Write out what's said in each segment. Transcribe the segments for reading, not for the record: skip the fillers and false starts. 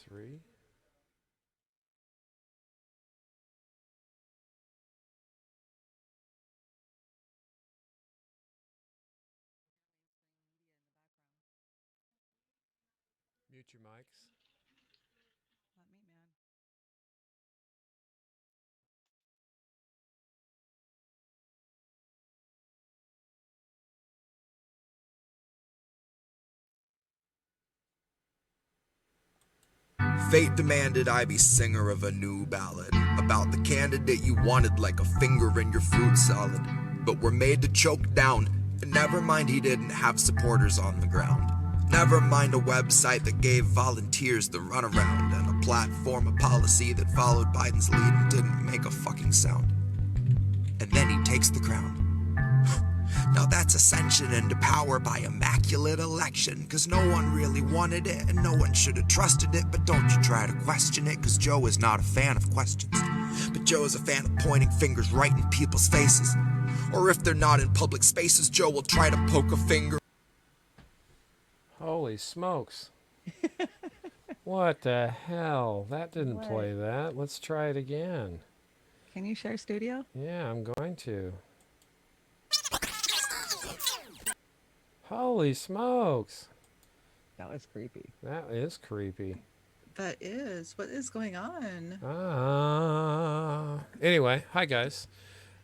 3. Mute your mics. Not me, man. Fate demanded I be singer of a new ballad about the candidate you wanted like a finger in your fruit salad, but were made to choke down. And never mind he didn't have supporters on the ground. Never mind a website that gave volunteers the runaround and a platform of policy that followed Biden's lead and didn't make a fucking sound. And then he takes the crown. Now that's ascension into power by immaculate election, cause no one really wanted it and no one should have trusted it, but don't you try to question it, cause Joe is not a fan of questions. But Joe is a fan of pointing fingers right in people's faces. Or if they're not in public spaces, Joe will try to poke a finger. Holy smokes. What the hell? That didn't What? play that. Let's try it again. Can you share studio? Yeah, I'm going to. Holy smokes. That was creepy. That is creepy. That is. What is going on? Anyway, hi guys.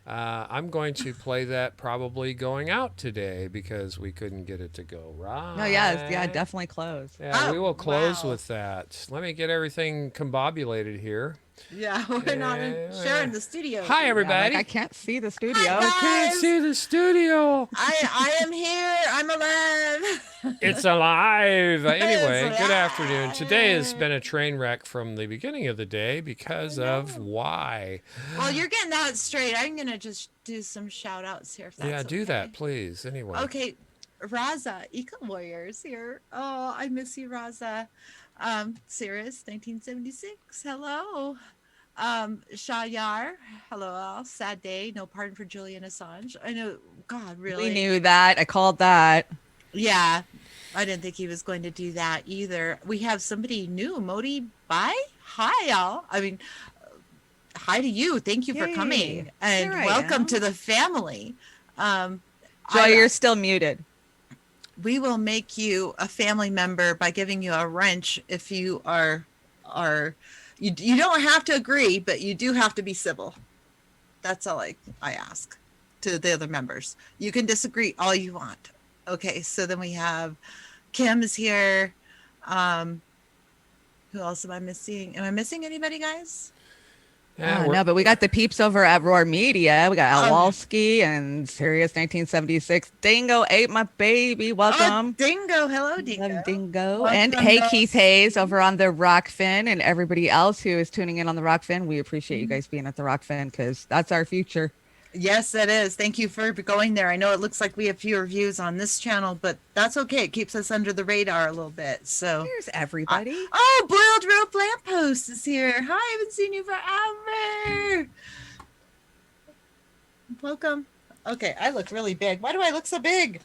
I'm going to play that probably going out today because we couldn't get it to go right. No, yeah, definitely close. Yeah, we Oh, will close wow. with that. Let me get everything combobulated here. Yeah, we're not sharing the studio. Hi, Yeah, everybody. like I can't see the studio. Hi, I can't guys. see the studio. I am here. I'm alive. It's alive. Anyway, It's good afternoon. Today has alive. been a train wreck from the beginning of the day because of know. why. Well, you're getting that straight. I'm gonna just do some shout outs here. If that's Yeah, do okay. that, please. Anyway. Okay, Raza, Eco Warriors here. Oh, I miss you, Raza. Cirrus, 1976. Hello. Shayar. Hello, all. Sad day. No pardon for Julian Assange. I know. God, really. We knew that. I called that. Yeah, I didn't think he was going to do that either. We have somebody new, Modi Bai. Hi, y'all. I mean, hi to you. Thank you for Yay. coming and Here I welcome am. to the family. Joy, you're still muted. We will make you a family member by giving you a wrench if you are you don't have to agree, but you do have to be civil. That's all I ask to the other members. You can disagree all you want. Okay, so then we have Kim is here. Who else am I missing? Am I missing anybody, guys? Yeah, No, but we got the peeps over at Roar Media. We got Al Oh. Walski and Sirius 1976. Dingo ate my baby. Oh, Welcome. Dingo. Hello, Dingo. Love Dingo. Welcome, And hey, guys. Keith Hayes over on the Rockfin and everybody else who is tuning in on the Rockfin. We appreciate you guys being at the Rockfin because that's our future. Yes, it is. Thank you for going there. I know it looks like we have fewer views on this channel, but that's okay. It keeps us under the radar a little bit. So, Here's everybody. oh, Boiled Rope Lamppost is here. Hi, I haven't seen you forever. Welcome. Okay, I look really big. Why do I look so big?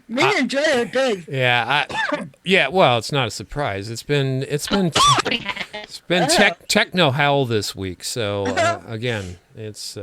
Me and Joy are big. yeah. Well, it's not a surprise. It's been techno hell this week. So again, it's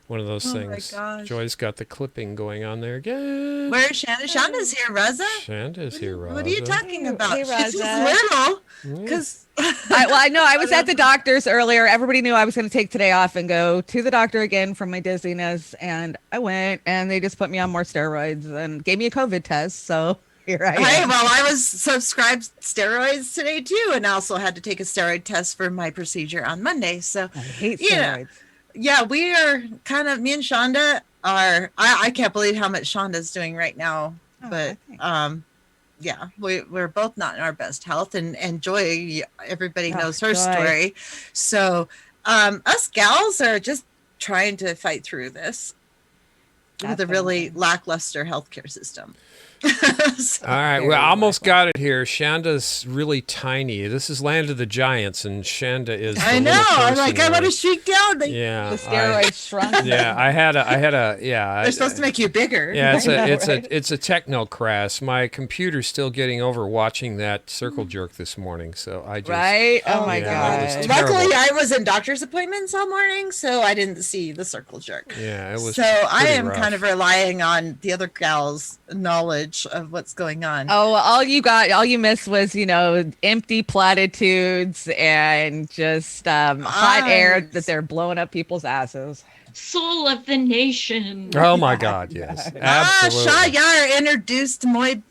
one of those Oh my things. gosh. Joy's got the clipping going on there again. Where's Shanda? Shanda's here, Raza. Shanda's here, Rosa. What are you talking about? Hey, She's Raza. little. Yeah. Because I know I was at the doctor's earlier. Everybody knew I was going to take today off and go to the doctor again from my dizziness. And I went and they just put me on more steroids and gave me a COVID test. So here I am. Hey, well, I was subscribed steroids today too, and also had to take a steroid test for my procedure on Monday. So, I hate yeah. steroids. yeah, we are kind of, me and Shonda are, I can't believe how much Shonda's doing right now. Oh, But, thanks. yeah, we're both not in our best health, and Joy, everybody Oh, knows her Joy. story. So, us gals are just trying to fight through this with a really Definitely. lackluster healthcare system. So- All right, Very well, I almost likely. got it here. Shanda's really tiny. This is Land of the Giants, and Shanda is. The I know. little I'm like, I person want to there. shrink down. Yeah, The steroids shrunk. yeah, I had a. Yeah, They're supposed to make you bigger. Yeah, it's I a know, it's right? a it's a technocrass. My computer's still getting over watching that circle jerk this morning, so I just Right? Oh my yeah, it was god. terrible. Luckily, I was in doctor's appointments all morning, so I didn't see the circle jerk. Yeah, it was. So I pretty am rough. kind of relying on the other gal's knowledge of what's going on. Oh, all you missed was, empty platitudes and just hot air that they're blowing up people's asses. Soul of the nation. Oh my God! Yes, absolutely. Shayar introduced Modi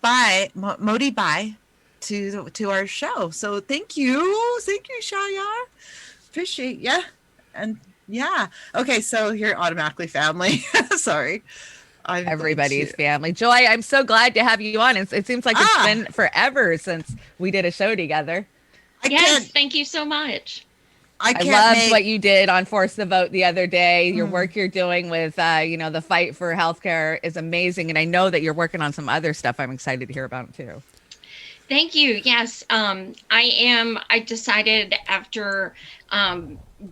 Bai to our show. So thank you, Shayar. Appreciate ya. And yeah, okay. So you're automatically family. Sorry, I'm going Everybody's to- family. Joy, I'm so glad to have you on. It seems like it's Ah. been forever since we did a show together. I Yes, can't. thank you so much. I I can't loved make. what you did on Force the Vote the other day. Your Mm. work you're doing with, the fight for healthcare is amazing. And I know that you're working on some other stuff. I'm excited to hear about it too. Thank you. Yes, I decided after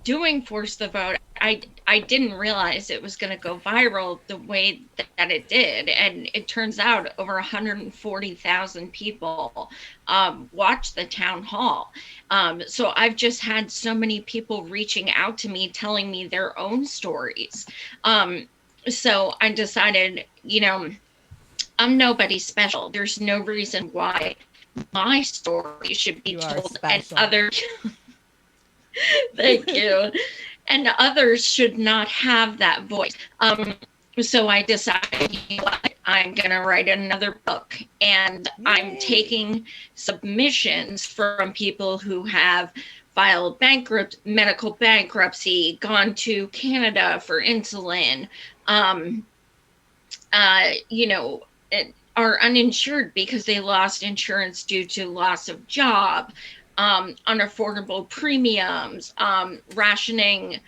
doing Force the Vote, I didn't realize it was going to go viral the way that it did, and it turns out over 140,000 people watched the town hall. So I've just had so many people reaching out to me, telling me their own stories. So I decided, I'm nobody special. There's no reason why my story should be You are told, and special. others. Thank you. And others should not have that voice. So I decided, I'm going to write another book, and I'm Yay. taking submissions from people who have filed medical bankruptcy, gone to Canada for insulin, are uninsured because they lost insurance due to loss of job, unaffordable premiums, rationing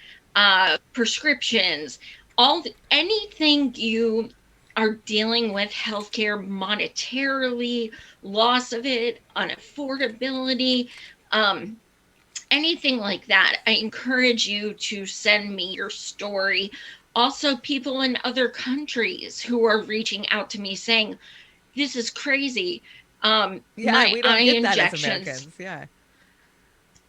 prescriptions, anything you are dealing with healthcare monetarily, loss of it, unaffordability, anything like that. I encourage you to send me your story. Also, people in other countries who are reaching out to me saying, this is crazy. Yeah, My we don't eye get that as injections. Americans. Yeah.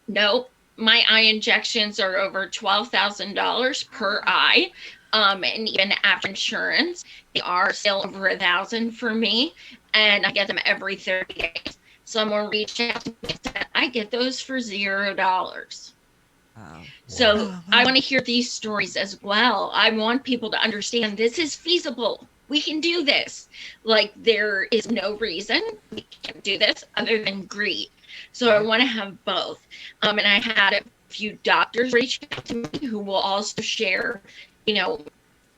Nope. My eye injections are over $12,000 per eye. And even after insurance, they are still over $1,000 for me. And I get them every 30 days. Someone reached out to me and said, I get those for $0. Oh. So Wow. I want to hear these stories as well. I want people to understand this is feasible. We can do this. Like, there is no reason we can't do this other than greed. So I want to have both. And I had a few doctors reach out to me who will also share,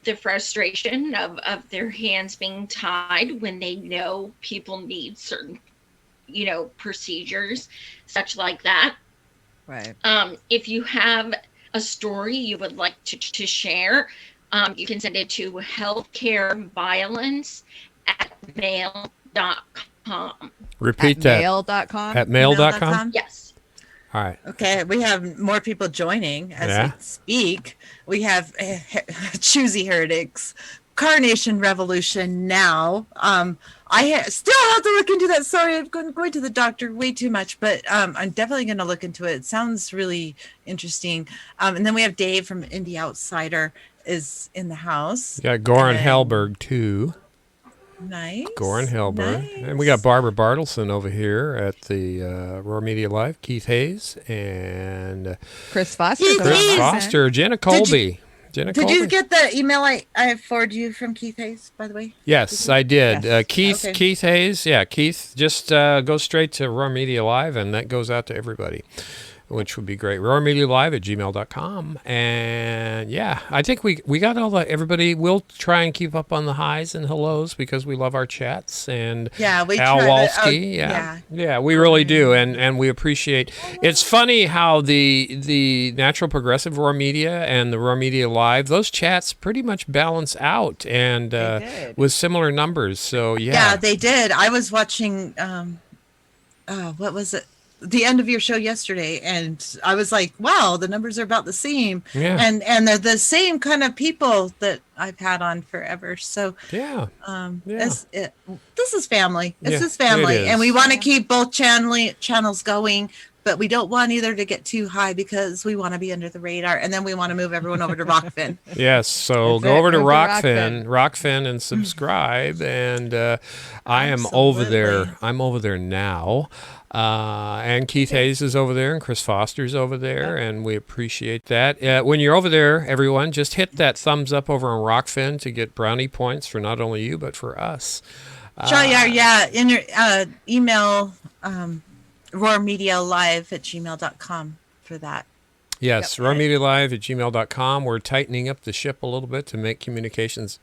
the frustration of their hands being tied when they know people need certain, procedures, such like that. Right. If you have a story you would like to share, you can send it to healthcareviolence@mail.com. Repeat At that mail.com. at mail.com. Mail.com? Yes. All right. Okay, we have more people joining as Yeah. we speak. We have Choosy Heretics, Carnation Revolution now. Still have to look into that. Sorry, I'm going to the doctor way too much, but I'm definitely going to look into it. It sounds really interesting. And then we have Dave from Indie Outsider is in the house. We got Goran And- Hellberg too. Nice. Goran Hellberg. Nice. And we got Barbara Bartleson over here at the Roar Media Live. Keith Hayes and Chris Foster. Keith Chris Hayes. Foster. Jenna Colby. Did you get the email I forwarded you from Keith Hayes, by the way? Yes, I did. Yes. Keith Okay. Keith Hayes. Yeah, Keith. Just go straight to Roar Media Live, and that goes out to everybody. which would be great. RoarMediaLive@gmail.com. And yeah, I think we got all the everybody. We'll try and keep up on the highs and hellos because we love our chats. And Yeah, we Al try to- Walsky, yeah. yeah, we really do, and we appreciate. It's funny how the Natural Progressive Roar Media and the Roar Media Live, those chats pretty much balance out, and did. with similar numbers. So Yeah, they did. I was watching what was it? The end of your show yesterday, and I was like, wow, the numbers are about the same. Yeah. And they're the same kind of people that I've had on forever. So yeah. this is family. This Yeah, is family. it is. And we want to keep both channels going, but we don't want either to get too high because we want to be under the radar, and then we want to move everyone over to Rockfin. Yes, so That's go it. over to Move to Rockfin and subscribe. And I am over there. Absolutely. I'm over there now. And Keith Hayes is over there, and Chris Foster's over there, and we appreciate that. When you're over there, everyone, just hit that thumbs up over on Rockfin to get brownie points for not only you but for us. In your email roarmedialive@gmail.com for that. Yes, RoarMediaLive@gmail.com. We're tightening up the ship a little bit to make communications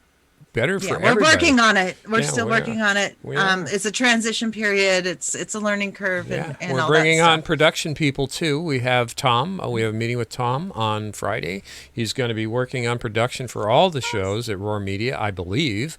better for Yeah, everybody. we're working on it. We're Yeah, still we are. working on it. We are. It's a transition period. It's a learning curve, Yeah, and we're all bringing that on stuff. production people too. We have Tom. We have a meeting with Tom on Friday. He's going to be working on production for all the shows at Roar Media, I believe.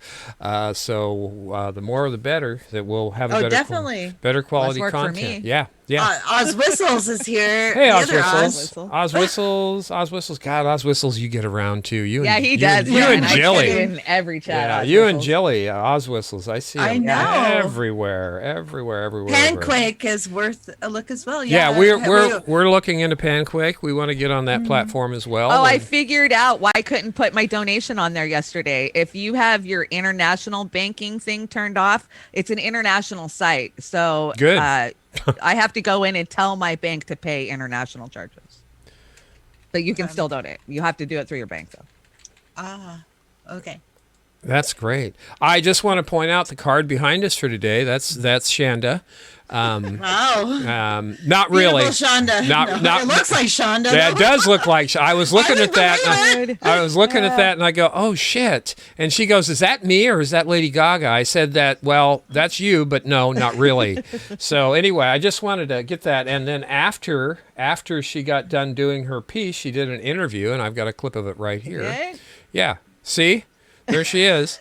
So the more the better. That we'll have a Oh, better, definitely. better quality work for content. me. Yeah, yeah. Oz Whistles is here. Hey, The Oz other Whistles. Whistle. Oz Whistles. Oz Whistles. God, Oz Whistles, you get around too. You Yeah, and, he you does. And, you yeah, and I Jelly. check in every chat. Yeah, Oz you and Whistles. Jelly, Oz Whistles. I see I him know. everywhere. everywhere. Panquake is worth a look as well. Yeah, we're looking into Panquake. We want to get on that platform as well. Oh, I And- figured out why I couldn't put my donation on there yesterday. If you have your international banking thing turned off, it's an international site. So Good. I have to go in and tell my bank to pay international charges. But you can still donate. You have to do it through your bank, though. Okay. That's great. I just want to point out the card behind us for today. That's Shanda. Wow. Not really. Beautiful Shonda. Not- It looks like Shonda. Yeah, it though. does look like. I was looking I at that. believe And I was looking at that, and I go, "Oh shit!" And she goes, "Is that me or is that Lady Gaga?" I said that. Well, that's you, but no, not really. So anyway, I just wanted to get that. And then after she got done doing her piece, she did an interview, and I've got a clip of it right here. Okay. Yeah. See, there she is.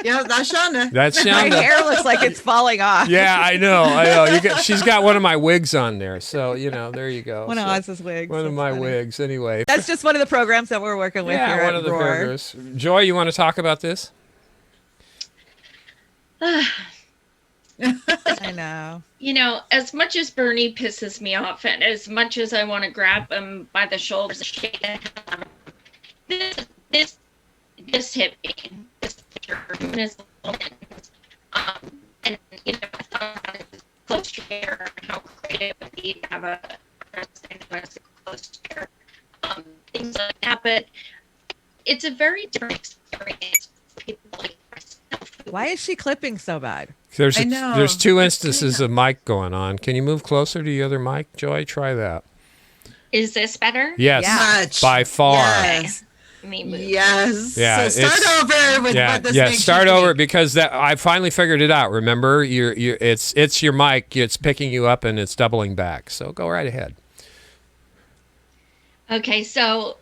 Yeah, that's Shonda. That's My Shonda. hair looks like it's falling off. Yeah, I know. She's got one of my wigs on there, so there you go. One of So, Oz's wigs. One of That's my funny. wigs, anyway. That's just one of the programs that we're working with here Yeah, one at of the Roar. burgers. Joy, you want to talk about this? I know. You know, as much as Bernie pisses me off, and as much as I want to grab him by the shoulders and shake the hell out of him, this hit me. This picture is and you know, I thought about it close chair and how great it would be to have a president who has a close chair, things like that. But it's a very different experience for people like myself. Why is she clipping so bad? There's I know. there's two instances of mic going on. Can you move closer to the other mic, Joy? Try that. Is this better? Yes, Yeah. Much. by far. Yes. Let me move. Yes. Yeah, So start it's- over with Yeah, what this yeah. makes Start you over think. because that I finally figured it out. Remember, it's your mic. It's picking you up and it's doubling back. So go right ahead. Okay, so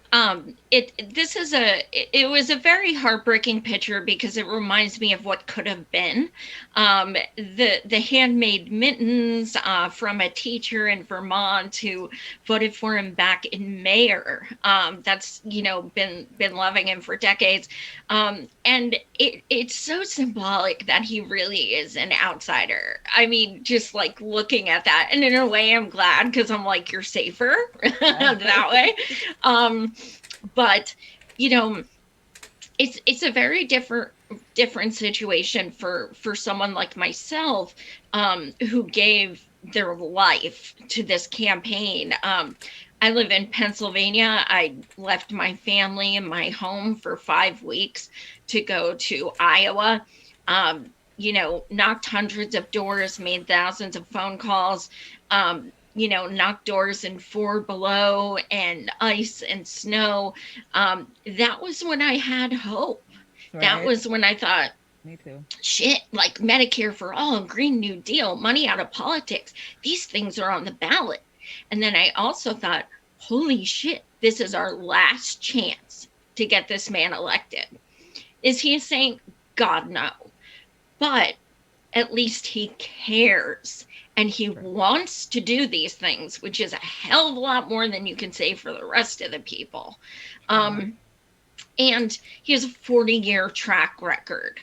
it was a very heartbreaking picture because it reminds me of what could have been. The handmade mittens from a teacher in Vermont who voted for him back in mayor. That's been loving him for decades, and it's so symbolic that he really is an outsider. I mean, just like looking at that, and in a way, I'm glad because I'm like, you're safer that way. But it's a very different situation for someone like myself, who gave their life to this campaign. I live in Pennsylvania. I left my family and my home for 5 weeks to go to Iowa. Knocked hundreds of doors, made thousands of phone calls. knock doors in 4 below and ice and snow, that was when I had hope. That Right. was when I thought, Me too. shit, like Medicare for all, Green New Deal, money out of politics, these things are on the ballot. And then I also thought, holy shit, this is our last chance to get this man elected. Is he a saint? God, no. But at least he cares and he wants to do these things, which is a hell of a lot more than you can say for the rest of the people. And he has a 40-year track record.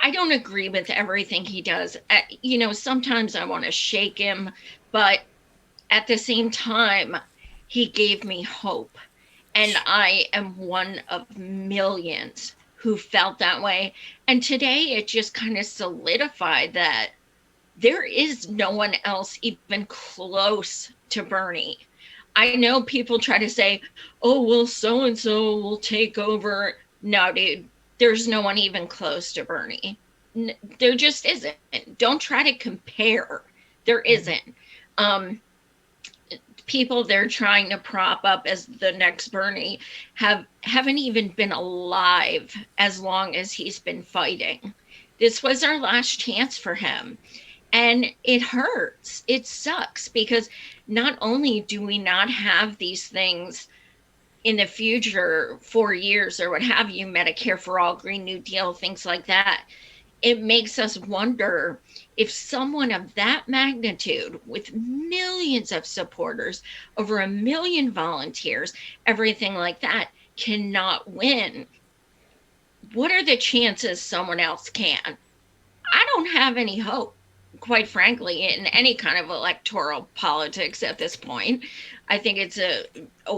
I don't agree with everything he does. Sometimes I want to shake him, but at the same time, he gave me hope. And I am one of millions who felt that way. And today it just kind of solidified that there is no one else even close to Bernie. I know people try to say, oh, well, so-and-so will take over. No, dude, there's no one even close to Bernie. There just isn't. Don't try to compare. There isn't. People they're trying to prop up as the next Bernie haven't even been alive as long as he's been fighting. This was our last chance for him. And it hurts. It sucks because not only do we not have these things in the future, 4 years or what have you, Medicare for all, Green New Deal, things like that, it makes us wonder if someone of that magnitude with millions of supporters, over 1 million volunteers, everything like that, cannot win. What are the chances someone else can? I don't have any hope, quite frankly, in any kind of electoral politics at this point. I think it's a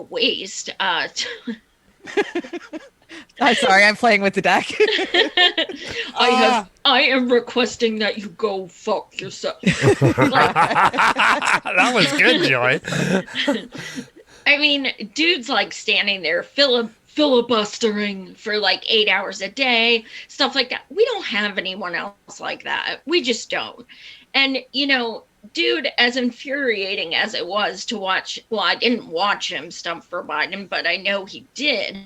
waste. I'm sorry, I'm playing with the deck. I am requesting that you go fuck yourself. That was good, Joy. I mean, dude's like standing there filibustering for like 8 hours a day, stuff like that. We don't have anyone else like that. We just don't. And, dude, as infuriating as it was to watch, well, I didn't watch him stump for Biden, but I know he did.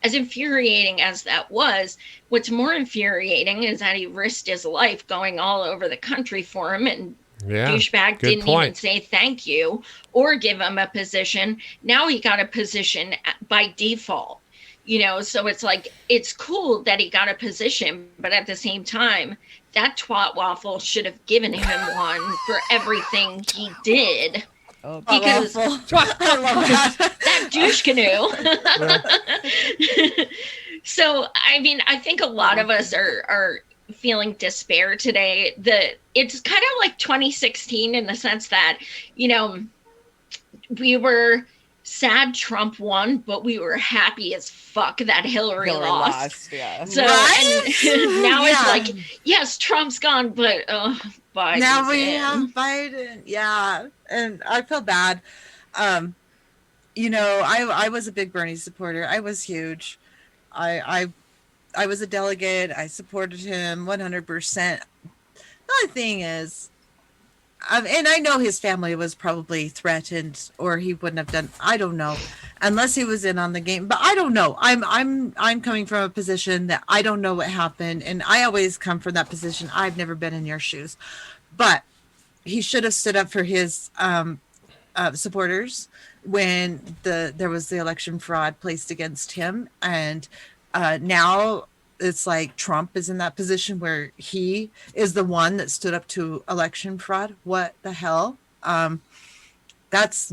As infuriating as that was, what's more infuriating is that he risked his life going all over the country for him, and douchebag didn't even say thank you or give him a position. Now he got a position by default. So it's like, it's cool that he got a position, but at the same time, that twat waffle should have given him one for everything he did. Oh, because I love that. that douche canoe. So, I mean, I think a lot of us are feeling despair today. It's kind of like 2016 in the sense that, we were sad Trump won, but we were happy as fuck that Hillary lost. Yeah. So Right? and now Yeah. it's like, yes, Trump's gone, but Biden's Now we in. have Biden. Yeah. And I feel bad. I was a big Bernie supporter. I was huge. I was a delegate. I supported him 100%. The other thing is, and I know his family was probably threatened, or he wouldn't have done. I don't know, unless he was in on the game. But I don't know. I'm coming from a position that I don't know what happened, and I always come from that position. I've never been in your shoes, but he should have stood up for his supporters when there was the election fraud placed against him, and now it's like Trump is in that position where he is the one that stood up to election fraud. What the hell? That's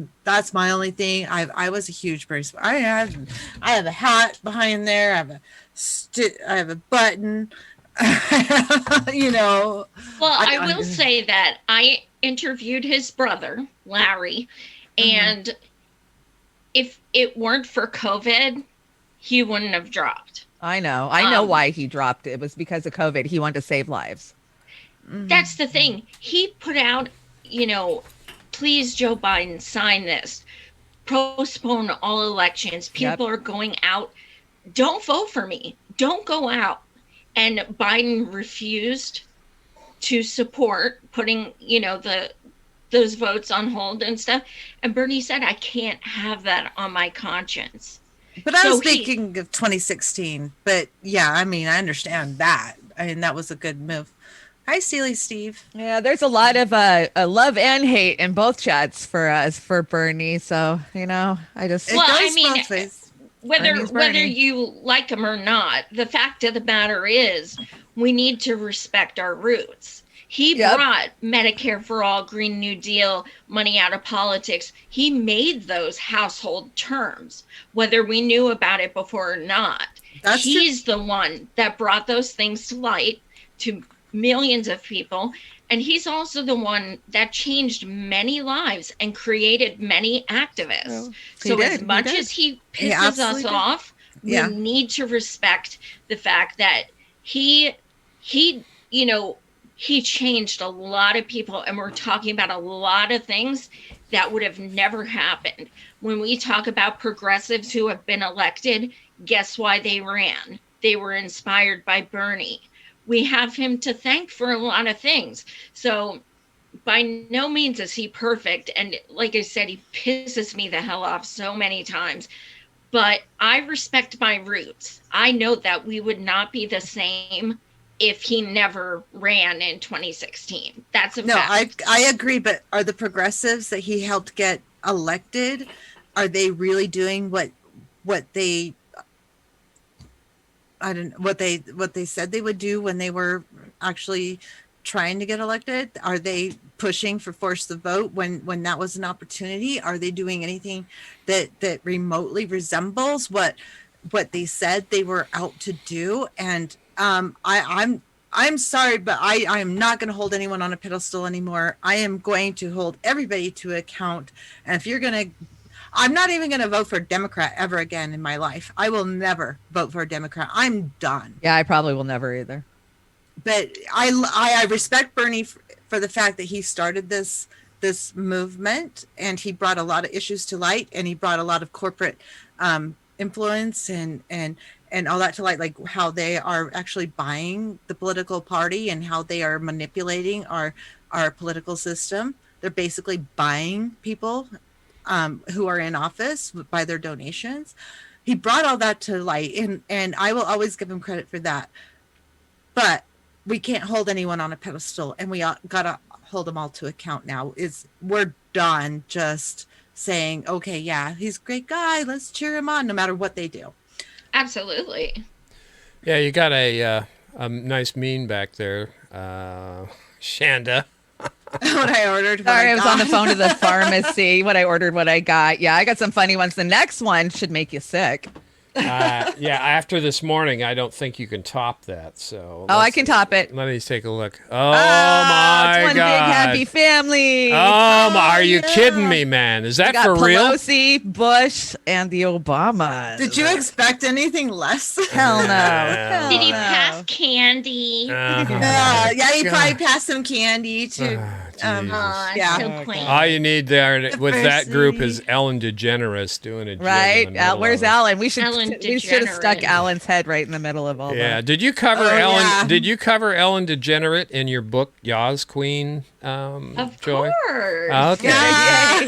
my only thing. I was a huge Bernie supporter. I have a hat behind there. I have a button. Well, I will say that I interviewed his brother, Larry, and if it weren't for COVID, he wouldn't have dropped. I know why he dropped. It was because of COVID. He wanted to save lives. That's the thing. He put out, please, Joe Biden, sign this. Postpone all elections. People are going out. Don't vote for me. Don't go out. And Biden refused to support putting, the those votes on hold and stuff. And Bernie said, I can't have that on my conscience. But I So was thinking of 2016. But yeah, I mean, I understand that. I mean, that was a good move. Hi, Sealy Steve. Yeah, there's a lot of love and hate in both chats for Bernie. So I just It Well, goes I mean, both ways. whether Bernie's Bernie. you like him or not, the fact of the matter is we need to respect our roots. He Yep. brought Medicare for All, Green New Deal, money out of politics. He made those household terms, whether we knew about it before or not. That's true. He's the one that brought those things to light to millions of people. And he's also the one that changed many lives and created many activists. Well, So he as did, he much did. as he He pisses absolutely us did. off, Yeah. we need to respect the fact that he changed a lot of people, and we're talking about a lot of things that would have never happened. When we talk about progressives who have been elected, guess why they ran? They were inspired by Bernie. We have him to thank for a lot of things. So by no means is he perfect. And like I said, he pisses me the hell off so many times. But I respect my roots. I know that we would not be the same if he never ran in 2016. That's a No, fact. I agree. But are the progressives that he helped get elected, are they really doing what they what they said they would do when they were actually trying to get elected? Are they pushing for force the vote when that was an opportunity? Are they doing anything that remotely resembles what they said they were out to do? And I'm sorry, but I am not going to hold anyone on a pedestal anymore. I am going to hold everybody to account. And if you're going to, I'm not even going to vote for a Democrat ever again in my life. I will never vote for a Democrat. I'm done. I probably will never either. But I respect Bernie for the fact that he started this movement, and he brought a lot of issues to light, and he brought a lot of corporate influence and all that to light, like how they are actually buying the political party and how they are manipulating our political system. They're basically buying people who are in office by their donations. He brought all that to light, and I will always give him credit for that. But we can't hold anyone on a pedestal, and we gotta hold them all to account now. We're done just saying, okay, yeah, he's a great guy, let's cheer him on no matter what they do. Absolutely. Yeah, you got a nice mean back there, Shanda. What I ordered. Sorry, I was on the phone to the pharmacy. What I ordered, what I got. Yeah, I got some funny ones. The next one should make you sick. Yeah, after this morning, I don't think you can top that. So I can top it. Let me take a look. Oh my it's one God! big happy family. Are you yeah. kidding me, man? Is We that got for real? Pelosi, Bush, and the Obamas. Did you expect anything less? Hell no. Yeah. Hell Did he no. pass candy? Yeah, he God. probably passed some candy to. Aw, Yeah. so quaint. All you need there with that group Mercy. is Ellen DeGeneres doing a jig in the Right? middle Where's of it. Alan? We should Ellen have stuck DeGeneres. Alan's head right in the middle of all Yeah. that. Did you cover Oh, Ellen? yeah. Did you cover Ellen DeGenerate in your book Yaz Queen? Of Joy? course. Okay. Yay.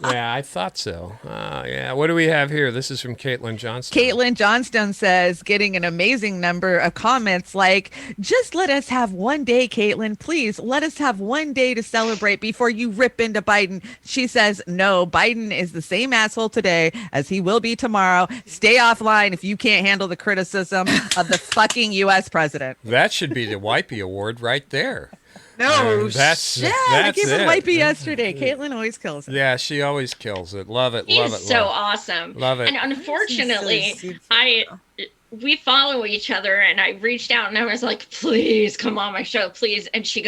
Yeah, I thought so. Yeah. What do we have here? This is from Caitlin Johnson. Caitlin Johnstone says, getting an amazing number of comments like, just let us have one day, Caitlin. Please let us have one day to celebrate before you rip into Biden. She says, no, Biden is the same asshole today as he will be tomorrow. Stay offline if you can't handle the criticism of the fucking U.S. president. That should be the Wipey Award right there. No, That's Yeah, I that's gave it it. Wipey yesterday. Caitlin always kills it. Yeah, she always kills it. Love it. He's Love it. so love awesome. Love it. And unfortunately, He's so sweet. we follow each other, and I reached out and I was like, please come on my show, please. And she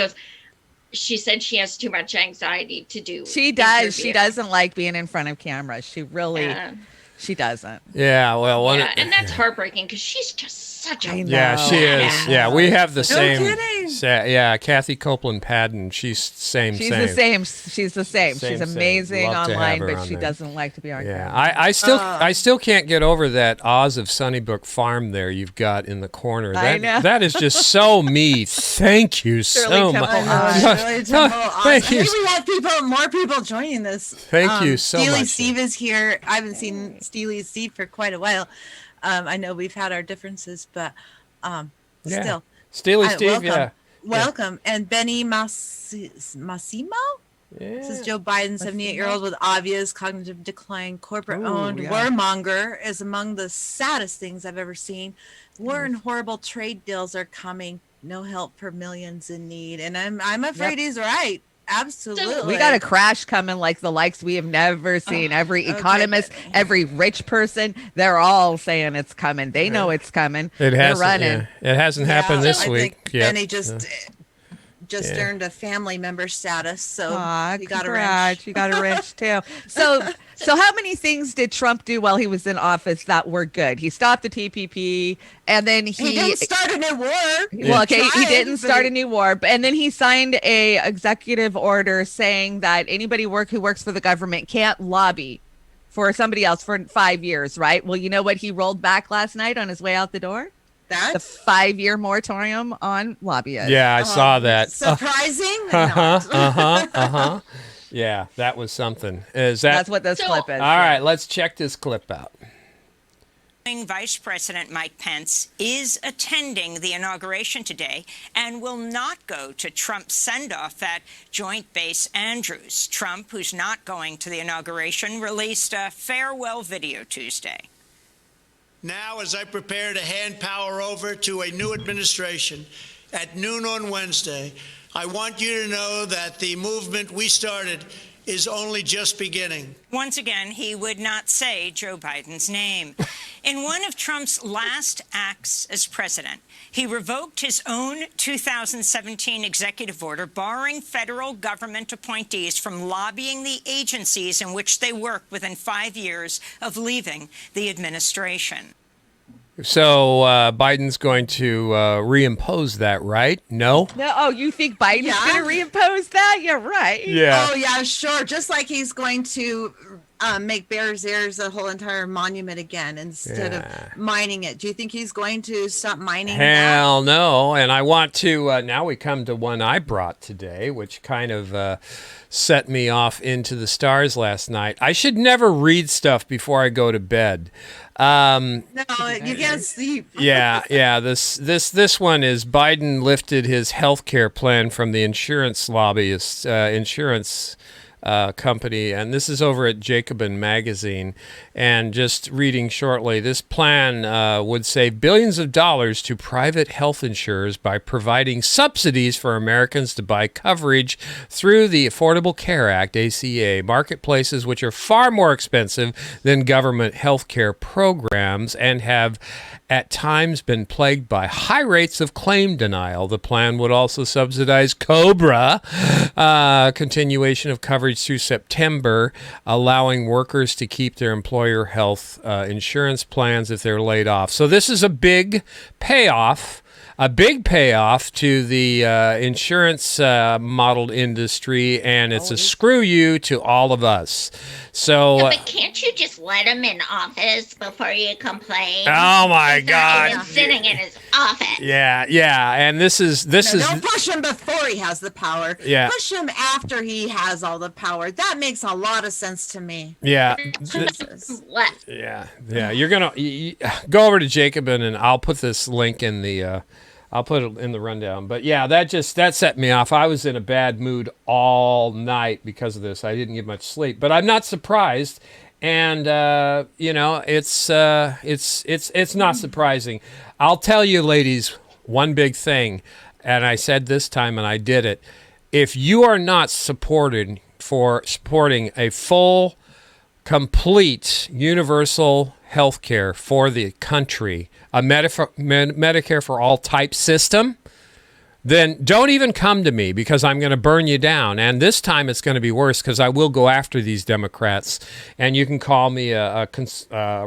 said she has too much anxiety to do. She does. She interview. doesn't like being in front of cameras. She really, Yeah. She doesn't. Yeah, well, Yeah, and that's heartbreaking because she's just such a I know. yeah, she is. Yeah, we have the same. kidding. Yeah, Kathy Copeland Padden. She's same. She's the same. She's the same. Same, She's same. amazing Love to have online, her but on she there. doesn't like to be on Yeah, camera. I still can't get over that Oz of Sunnybrook Farm there you've got in the corner. I know. That is just so me. Thank you Shirley so Temple much. Oz. Really Temple Oz. Thank I you. think we have more people joining this. Thank you so Steely much. Steve is here. I haven't seen Steely Steve for quite a while. I know we've had our differences, but Yeah. still. Steely Hi, Steve, welcome. yeah. Welcome. And Benny Massimo? This is Joe Biden, 78-year-old with obvious cognitive decline, corporate-owned yeah. warmonger, is among the saddest things I've ever seen. War and horrible trade deals are coming. No help for millions in need. And I'm afraid he's right. Absolutely. We got a crash coming like the likes we have never seen. Every economist, every rich person, they're all saying it's coming. They know it's coming. It They're hasn't. running. Yeah. It hasn't happened this I week. think yet. Benny just earned a family member status, so Aw, he got a congrats. wrench. You got a wrench too. So how many things did Trump do while he was in office that were good? He stopped the TPP, and then He didn't start a new war. Well, okay, he tried, didn't but start a new war, and then he signed a executive order saying that anybody who works for the government can't lobby for somebody else for 5 years, right? Well, you know what he rolled back last night on his way out the door? The That's 5-year moratorium on lobbyists. Yeah, I saw that. surprising. Yeah, that was something. Is that That's what this So- clip is. all right? Let's check this clip out. Vice President Mike Pence is attending the inauguration today and will not go to Trump's send-off at Joint Base Andrews. Trump, who's not going to the inauguration, released a farewell video Tuesday. Now, as I prepare to hand power over to a new administration at noon on Wednesday, I want you to know that the movement we started is only just beginning. Once again, he would not say Joe Biden's name. In one of Trump's last acts as president, he revoked his own 2017 executive order barring federal government appointees from lobbying the agencies in which they work within 5 years of leaving the administration. So Biden's going to reimpose that, right? No. No, oh, you think Biden's Yeah. going to reimpose that? You're right. Yeah. Oh yeah, sure. Just like he's going to make Bears Ears a whole entire monument again instead of mining it. Do you think he's going to stop mining that? Hell no. And I want to, now we come to one I brought today, which kind of set me off into the stars last night. I should never read stuff before I go to bed. No, you can't sleep. Yeah. This one is Biden lifted his health care plan from the insurance lobbyist, insurance company, and this is over at Jacobin Magazine. And just reading shortly, this plan would save billions of dollars to private health insurers by providing subsidies for Americans to buy coverage through the Affordable Care Act, ACA, marketplaces which are far more expensive than government health care programs and have at times been plagued by high rates of claim denial. The plan would also subsidize COBRA, continuation of coverage through September, allowing workers to keep their employer health insurance plans if they're laid off. So this is a big payoff. A big payoff to the insurance modeled industry, and it's a screw you to all of us. So, But can't you just let him in office before you complain? oh my He's not God, even sitting in his office. yeah, and this is Don't push him before he has the power. Yeah. Push him after he has all the power. That makes a lot of sense to me. yeah. Jesus. Left. Yeah. You're gonna go over to Jacobin, and I'll put this link in the. I'll put it in the rundown. But yeah, that set me off. I was in a bad mood all night because of this. I didn't get much sleep, but I'm not surprised. And it's not surprising. I'll tell you, ladies, one big thing, and I said this time, and I did it. If you are not supporting a full, complete, universal health care for the country, a Medicare for all type system, then don't even come to me because I'm going to burn you down. And this time it's going to be worse because I will go after these Democrats. And you can call me a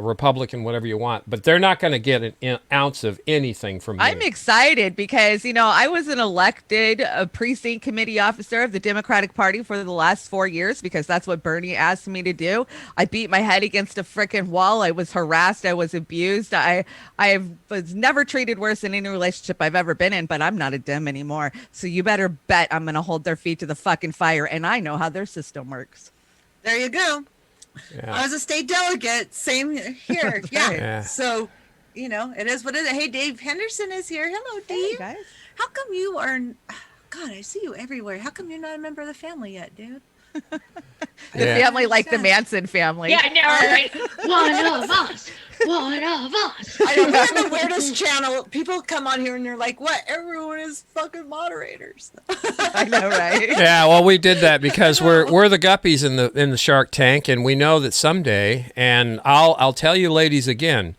Republican, whatever you want, but they're not going to get an ounce of anything from me. I'm excited because, I was an elected precinct committee officer of the Democratic Party for the last 4 years because that's what Bernie asked me to do. I beat my head against a freaking wall. I was harassed. I was abused. I was never treated worse in any relationship I've ever been in, but I'm not a Dem anymore. So you better bet I'm going to hold their feet to the fucking fire. And I know how their system works. There you go. Yeah. As a state delegate, same here. Yeah. Yeah. So, it is what it is. Hey, Dave Henderson is here. Hello, Dave. Hey, guys. How come you are? God, I see you everywhere. How come you're not a member of the family yet, dude? The Yeah. family like the Manson family. Yeah, I know, right? One of us. One of us. I know, we're the weirdest channel. People come on here and they're like, "What? Everyone is fucking moderators." I know, right? Yeah, well, we did that because we're the guppies in the Shark Tank, and we know that someday, and I'll tell you, ladies, again,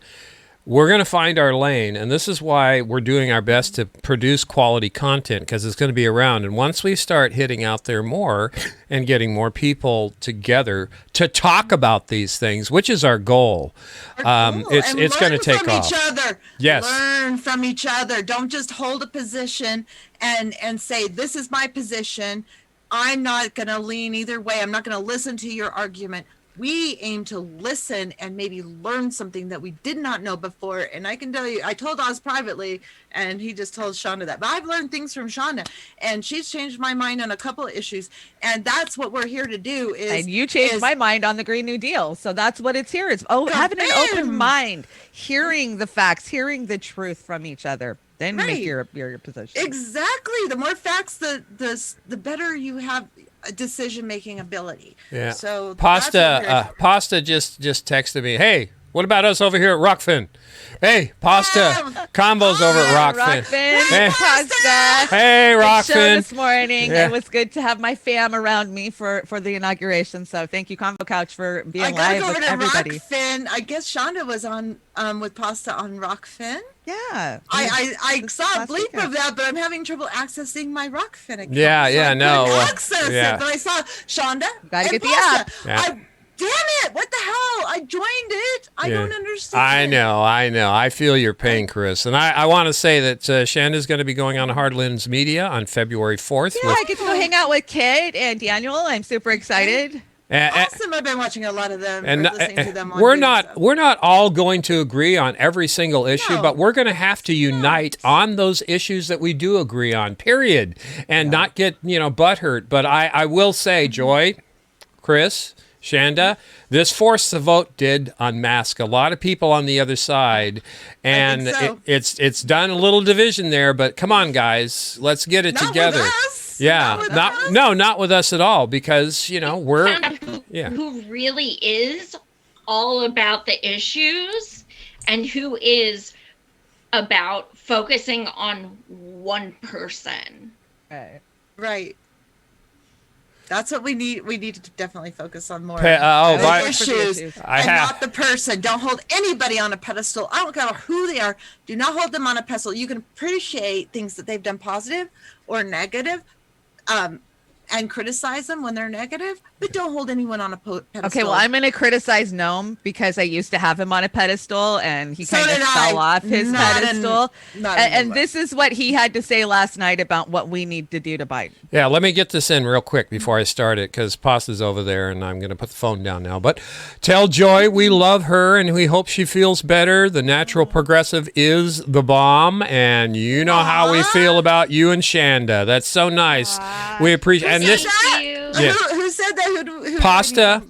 we're going to find our lane, and this is why we're doing our best to produce quality content because it's going to be around. And once we start hitting out there more and getting more people together to talk about these things, which is our goal, it's going to take off. Each other. Yes. Learn from each other. Don't just hold a position and say, "This is my position. I'm not going to lean either way. I'm not going to listen to your argument." We aim to listen and maybe learn something that we did not know before. And I can tell you, I told Oz privately, and he just told Shonda that. But I've learned things from Shonda, and she's changed my mind on a couple of issues. And that's what we're here to do. And you changed my mind on the Green New Deal. So that's what it's here. It's having an open mind, hearing the facts, hearing the truth from each other. Then make your position. Exactly. The more facts, the better you have a decision-making ability. Yeah. So Pasta just texted me, "Hey, what about us over here at Rockfin? Hey, Pasta, combos over at Rockfin. Rockfin, Pasta. Hey, Good show Rockfin. this morning. Yeah. It was good to have my fam around me for the inauguration. So thank you, Convo Couch, for being I gotta live go over with to everybody. Rockfin. I guess Shonda was on with Pasta on Rockfin. Yeah. I saw a last bleep weekend. of that, but I'm having trouble accessing my Rockfin account. Yeah, so yeah, I no, couldn't access yeah. it, but I saw Shonda. Gotta and get the Pasta. app. Yeah. Damn it! What the hell? I joined it. I don't understand. I know. I feel your pain, Chris. And I want to say that Shanda's going to be going on Hardlands Media on February 4th. Yeah, I get to go hang out with Kit and Daniel. I'm super excited. Awesome. I've been watching a lot of them and listening to them on we're video, not so. we're not all going to agree on every single issue, No. but we're going to have to unite on those issues that we do agree on, period, and not get butthurt. But I will say, Joy, Chris, Shanda, this Force the Vote did unmask a lot of people on the other side, and so. it's done a little division there. But come on, guys, let's get it Not together. with us. Yeah, Not with us. not with us at all, because we're Found out yeah. who really is all about the issues and who is about focusing on one person. Right. That's what we need. We need to definitely focus on more. By- issues I and have- not the person. Don't hold anybody on a pedestal. I don't care who they are. Do not hold them on a pedestal. You can appreciate things that they've done positive or negative, and criticize them when they're negative, but don't hold anyone on a pedestal. Okay, well, I'm going to criticize Noam because I used to have him on a pedestal and he So kind of did fell I. off his Not pedestal. not And anymore. this is what he had to say last night about what we need to do to Biden. Yeah, let me get this in real quick before I start it, because Pasta's over there, and I'm going to put the phone down now. But tell Joy we love her, and we hope she feels better. The Natural Progressive is the bomb, and you know how we feel about you and Shanda. That's so nice. We appreciate and this. Thank you. Yeah. Who said that? Who Pasta,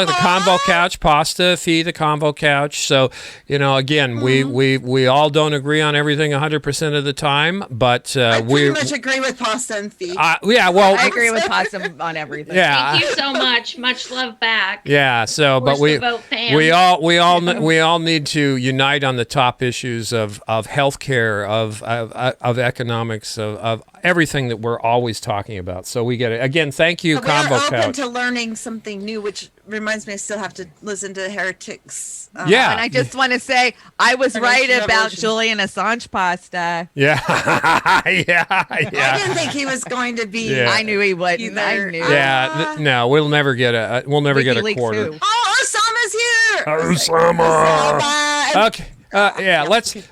the Convo Couch, Pasta, Fee, the Convo Couch. So, again, we all don't agree on everything 100% of the time, but I we pretty much agree with Pasta and Fee. yeah, well, I agree with Possum on everything. yeah. Thank you so much. Much love back. Yeah, so but Force the Vote fam. we all need to unite on the top issues of healthcare, of economics, of everything that we're always talking about. So we get it. Again, thank you, But we are Combo open Couch. to learning something new, which reminds me I still have to listen to Heretics. Yeah. And I just want to say I was Our right Nation about Revolution. Julian Assange pasta. Yeah. Yeah. I Yeah. didn't think he was going to be. Yeah. I knew he wouldn't. Either. I knew. Yeah. No, we'll never get a WikiLeaks quarter. who? Oh, Osama's here. Osama. Osama. Okay. Yeah,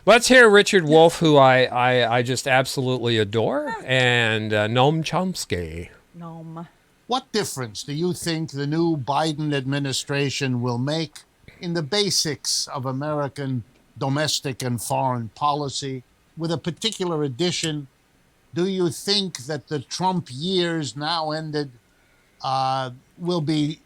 let's hear Richard Wolff, who I just absolutely adore, and Noam Chomsky. No. What difference do you think the new Biden administration will make in the basics of American domestic and foreign policy? With a particular addition, do you think that the Trump years now ended will be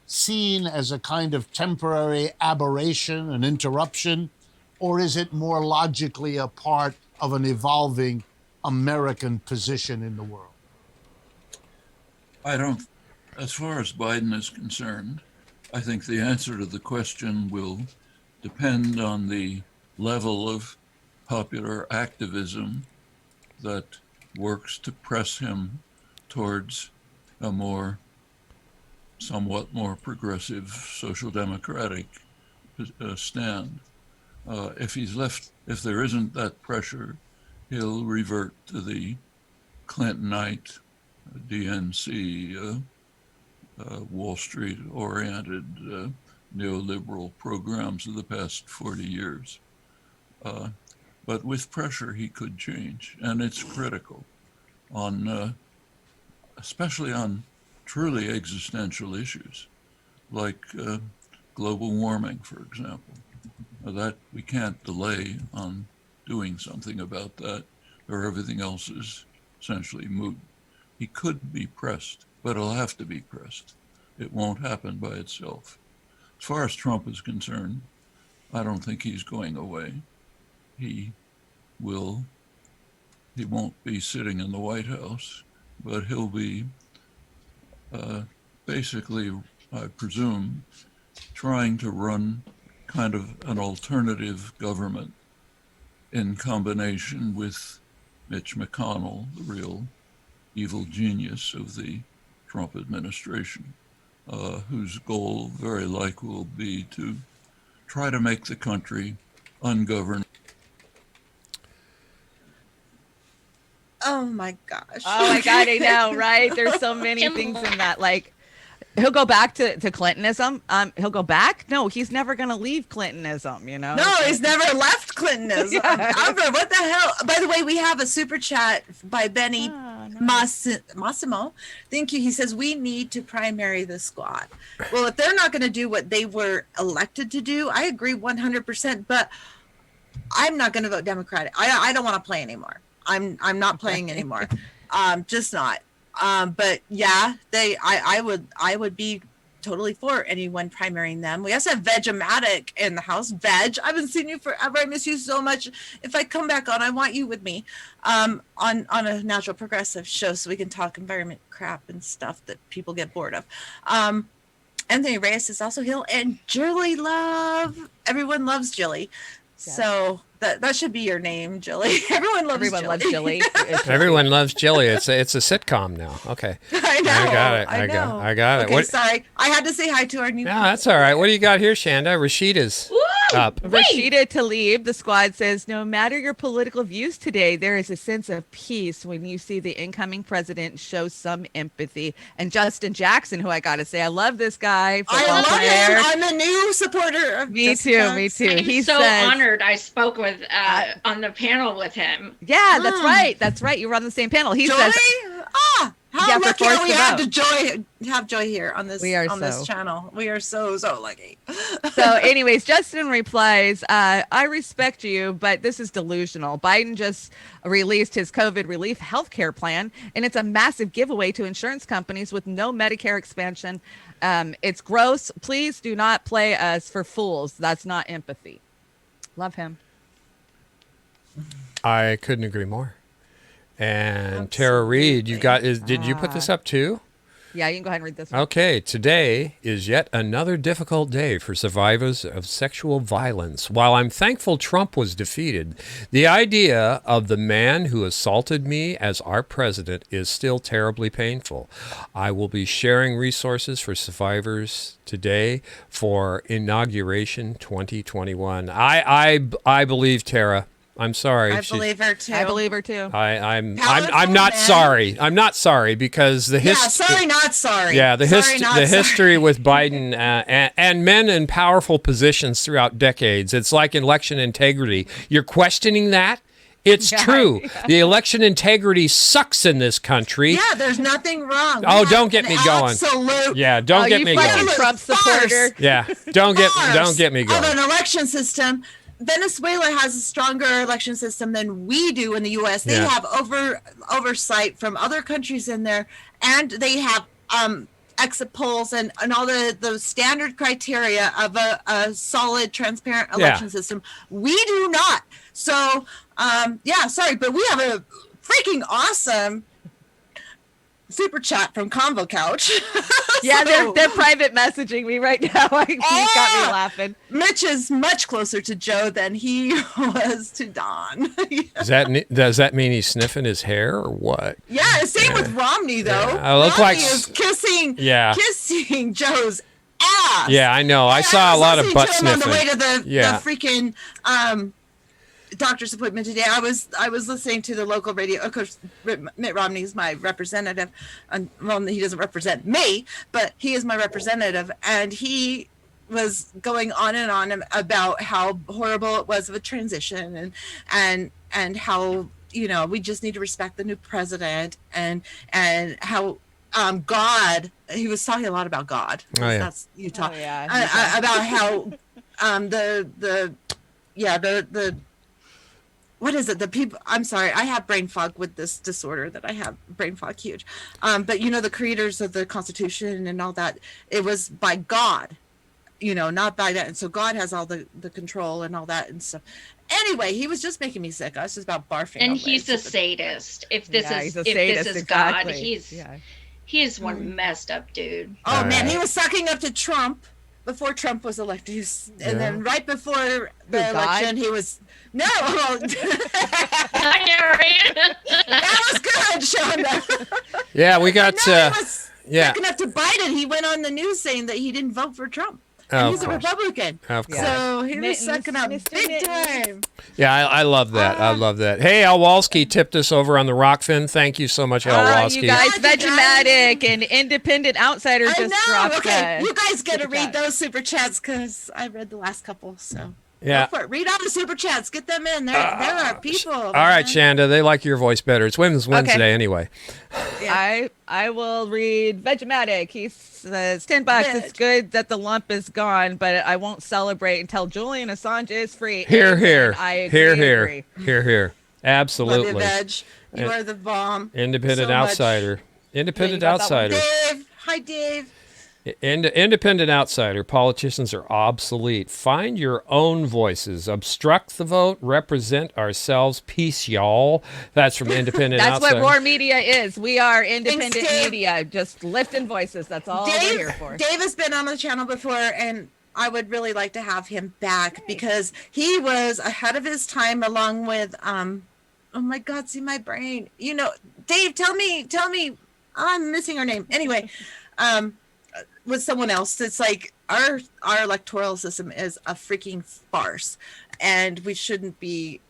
seen as a kind of temporary aberration, an interruption, or is it more logically a part of an evolving American position in the world? I don't, as far as Biden is concerned, I think the answer to the question will depend on the level of popular activism that works to press him towards a somewhat more progressive social democratic stand. If there isn't that pressure, he'll revert to the Clintonite, DNC, Wall Street oriented neoliberal programs of the past 40 years. But with pressure, he could change, and it's critical especially on truly existential issues, like global warming, for example. That we can't delay on doing something about that, or everything else is essentially moot. He could be pressed, but he'll have to be pressed. It won't happen by itself. As far as Trump is concerned, I don't think he's going away. He won't be sitting in the White House, but he'll be basically, I presume, trying to run kind of an alternative government in combination with Mitch McConnell, the real evil genius of the Trump administration, whose goal very likely will be to try to make the country ungovernable. Oh my gosh. Oh my God, I know, right? There's so many things in that. Like, he'll go back to Clintonism. He'll go back. No, he's never gonna leave Clintonism. You know. No, he's never left Clintonism. Yeah. Ever. What the hell? By the way, we have a super chat by Benny Massimo. Thank you. He says we need to primary the squad. Well, if they're not going to do what they were elected to do, I agree 100%. But I'm not going to vote Democratic. I don't want to play anymore. I'm not playing anymore. Just not. But yeah, I would be totally for anyone primarying them. We also have Vegematic in the house. Veg, I haven't seen you forever. I miss you so much. If I come back on, I want you with me on a natural progressive show so we can talk environment crap and stuff that people get bored of. Anthony Reyes is also here, and Julie Love. Everyone loves Julie. Yes. So that should be your name, Julie. Everyone loves Julie. Everyone loves Julie. It's a sitcom now. Okay. I know. I got it. I got it. Okay, sorry. I had to say hi to our new. No, that's all right. What do you got here, Shanda? Rashida's up. Rashida Tlaib, the squad says, no matter your political views today, there is a sense of peace when you see the incoming president show some empathy. And Justin Jackson, who I got to say, I love this guy. I love him. I'm a new supporter of Me Justin too. Jackson. Me too. I'm so honored I spoke with on the panel with him. Yeah, that's right. That's right. You were on the same panel. He Joy? says, How lucky are we have vote. to have Joy here on this this channel. We are so lucky. So anyways, Justin replies, I respect you, but this is delusional. Biden just released his COVID relief healthcare plan, and it's a massive giveaway to insurance companies with no Medicare expansion. It's gross. Please do not play us for fools. That's not empathy. Love him. I couldn't agree more. And Tara Reid, did you put this up too? Yeah, you can go ahead and read this one. Okay, today is yet another difficult day for survivors of sexual violence. While I'm thankful Trump was defeated, the idea of the man who assaulted me as our president is still terribly painful. I will be sharing resources for survivors today for Inauguration 2021. I believe Tara. I'm sorry. I believe her too. I believe her too. I'm Powerful not man. sorry. I'm not sorry because the Yeah, history. sorry, not sorry. Yeah, the Sorry, not sorry. history with Biden and men in powerful positions throughout decades. It's like election integrity. You're questioning that? It's true. Yeah. The election integrity sucks in this country. Yeah, there's nothing wrong. Oh, We don't have get me an going. Absolute Yeah, don't get you me fucking going. Trump supporter. Yeah, don't get me Of going. an election system. Venezuela has a stronger election system than we do in the U.S. They Yeah. have oversight from other countries in there, and they have exit polls and all the standard criteria of a solid, transparent election system. We do not. So, yeah, sorry, but we have a freaking awesome super chat from Convo Couch. Yeah, So- they're private messaging me right now. He's got me laughing. Mitch is much closer to Joe than he was to Don. Does that mean he's sniffing his hair or what? Yeah, same with Romney though. Yeah, I look Romney like is kissing Joe's ass. Yeah, I know. I saw a lot of butt listening to him sniffing. on the way to Yeah. the freaking doctor's appointment today. I was listening to the local radio. Of course, Mitt Romney is my representative. Well, he doesn't represent me, but he is my representative, and he was going on and on about how horrible it was of a transition and how, you know, we just need to respect the new president and how God, he was talking a lot about God. Oh, yeah. That's Utah. Oh, yeah. About how the what is it? The people, I'm sorry, I have brain fog with this disorder that I have, brain fog huge. But you know, the creators of the Constitution and all that, it was by God, you know, not by that. And so God has all the control and all that and stuff. Anyway, he was just making me sick. I was just about barfing. And all he's day. a sadist. If this Yeah, is he's a if sadist, this is exactly. God, he is one messed up dude. Oh All man, right. he was sucking up to Trump before Trump was elected. And then right before the God? election, he was that was good, Shonda. Yeah, we got. No, he was yeah. sucking up to Biden. He went on the news saying that he didn't vote for Trump. Oh, And of he's a course. Republican. Of course. So he was Mittens, sucking up Mr. big Mittens. time. Yeah, I love that. I love that. Hey, Al Walski tipped us over on the Rockfin. Thank you so much, Al Walski. You guys, God, you guys. Vegematic and Independent Outsider I just know. dropped Okay, a you guys got to super read chat. those super chats because I read the last couple. So Yeah. go for it. Read all the super chats. Get them in. There are people. All right, Shanda, they like your voice better. It's Women's Wednesday anyway. I will read Vegematic. He says $10. It's Veg. good that the lump is gone, but I won't celebrate until Julian Assange is free. Here, Amen. here. I agree. Here, agree. here. Here, here. Love Absolutely. you, Veg. You are the bomb. Independent so much. outsider. Independent Yeah, you got that one. outsider. Dave. Hi, Dave. Independent outsider. Politicians are obsolete. Find your own voices. Obstruct the vote. Represent ourselves. Peace, y'all. That's from Independent That's outsider. what Roar Media is. We are independent Dave. media, just lifting voices. That's all we're here for. Dave has been on the channel before, and I would really like to have him back because he was ahead of his time along with oh my God, see my brain. You know, Dave, tell me, I'm missing her name. Anyway, with someone else. It's like our electoral system is a freaking farce, and we shouldn't be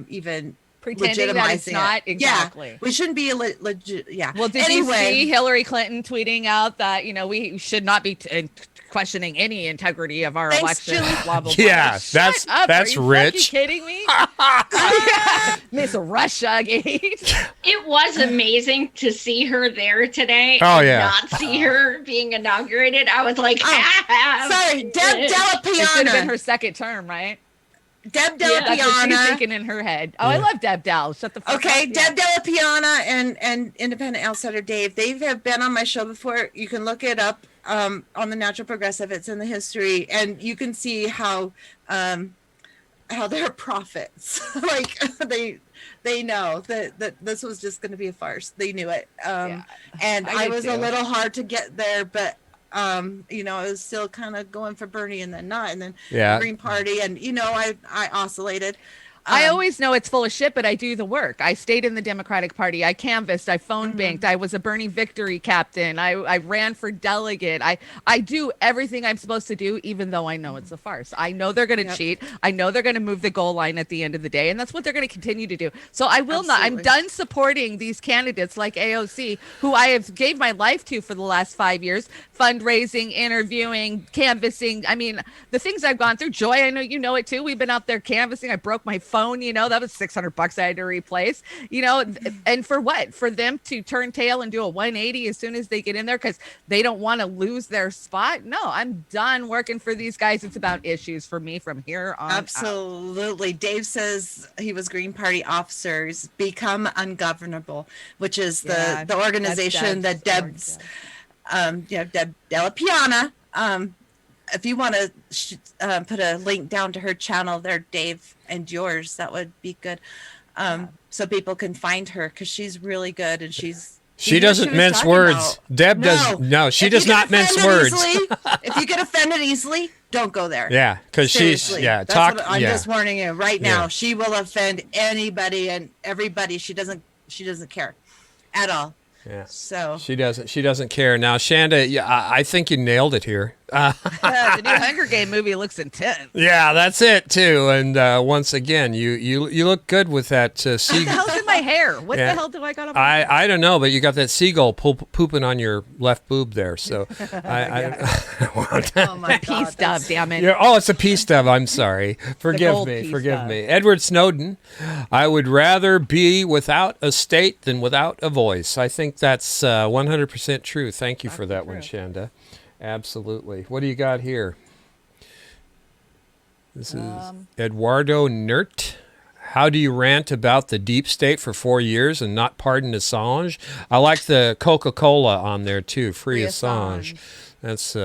even Pretending that it's legitimizing not it. exactly. Yeah, we shouldn't be legit. Yeah. Well, did you see Hillary Clinton tweeting out that, you know, we should not be questioning any integrity of our Thanks, election? Julie. Blah, blah, blah. Yeah, Shut up. that's Are you rich. fucking kidding me? Miss Russia Gate. It was amazing to see her there today. Oh, and yeah. Not see her being inaugurated. I was like, Sorry, Deb Della It should have been Piana. her second term, right? Deb Della That's what she's Piana. thinking in her head. Oh, I love Deb Dell. Shut the fuck Okay, up. Deb Della Piana and Independent Outsider Dave. They have been on my show before. You can look it up on the Natural Progressive. It's in the history, and you can see how they're prophets. Like They know that this was just going to be a farce. They knew it. Yeah, And I I did was a too. little hard to get there, but you know, I was still kind of going for Bernie and then not, and then Yeah. the Green Party, and you know, I oscillated. I always know it's full of shit, but I do the work. I stayed in the Democratic Party. I canvassed. I phone banked. I was a Bernie victory captain. I ran for delegate. I do everything I'm supposed to do, even though I know it's a farce. I know they're going to cheat. I know they're going to move the goal line at the end of the day, and that's what they're going to continue to do. So I will not. I'm Absolutely. done supporting these candidates like AOC, who I have gave my life to for the last 5 years, fundraising, interviewing, canvassing. I mean, the things I've gone through. Joy, I know you know it too. We've been out there canvassing. I broke my phone, you know, that was $600 I had to replace, you know, and for what? For them to turn tail and do a 180 as soon as they get in there because they don't want to lose their spot. No, I'm done working for these guys. It's about issues for me from here on out. Absolutely. Dave says he was Green Party officers become ungovernable, which is Yeah, the organization that Deb's Deb Della Piana. If you want to put a link down to her channel there, Dave, and yours, that would be good. So people can find her because she's really good and she's. She you know what doesn't was mince talking words. about. Deb does. No, she If does you get not mince offended words. easily- if you get offended easily, don't go there. Yeah, because she's Seriously. Talk. That's what I'm yeah. just warning you right now. Yeah. She will offend anybody and everybody. She doesn't care at all. Yeah. So She doesn't care. Now, Shanda, yeah, I think you nailed it here. The new Hunger Game movie looks intense. Yeah, that's it too. And once again, you look good with that What the seagull. hell's in my hair? What Yeah. the hell do I got on my hair? I don't know, but you got that seagull pooping on your left boob there. So oh my Peace God, dove, damn it. Yeah, oh, it's a peace dove. I'm sorry. Forgive gold me. peace Forgive dove. me. Edward Snowden. I would rather be without a state than without a voice. I think that's 100% true. Thank you for that one, Shanda. Absolutely. What do you got here? This is Eduardo Nert. How do you rant about the deep state for 4 years and not pardon Assange? I like the Coca-Cola on there too. Free Assange. That's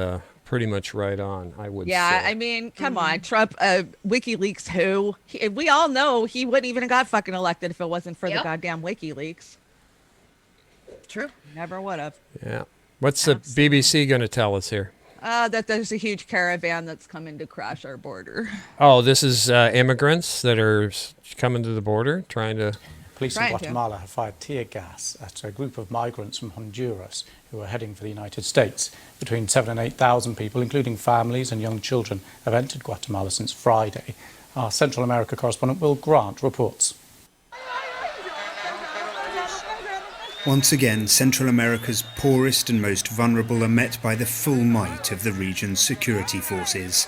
pretty much right on, I would Yeah, say. I mean, come on, Trump, WikiLeaks, who? We all know he wouldn't even have got fucking elected if it wasn't for the Yep. goddamn WikiLeaks. True. Never would have. Yeah. What's the BBC going to tell us here? That there's a huge caravan that's coming to crash our border. Oh, this is immigrants that are coming to the border trying to... Police in Trying to. Guatemala have fired tear gas at a group of migrants from Honduras who are heading for the United States. Between 7,000 and 8,000 people, including families and young children, have entered Guatemala since Friday. Our Central America correspondent Will Grant reports. Once again, Central America's poorest and most vulnerable are met by the full might of the region's security forces.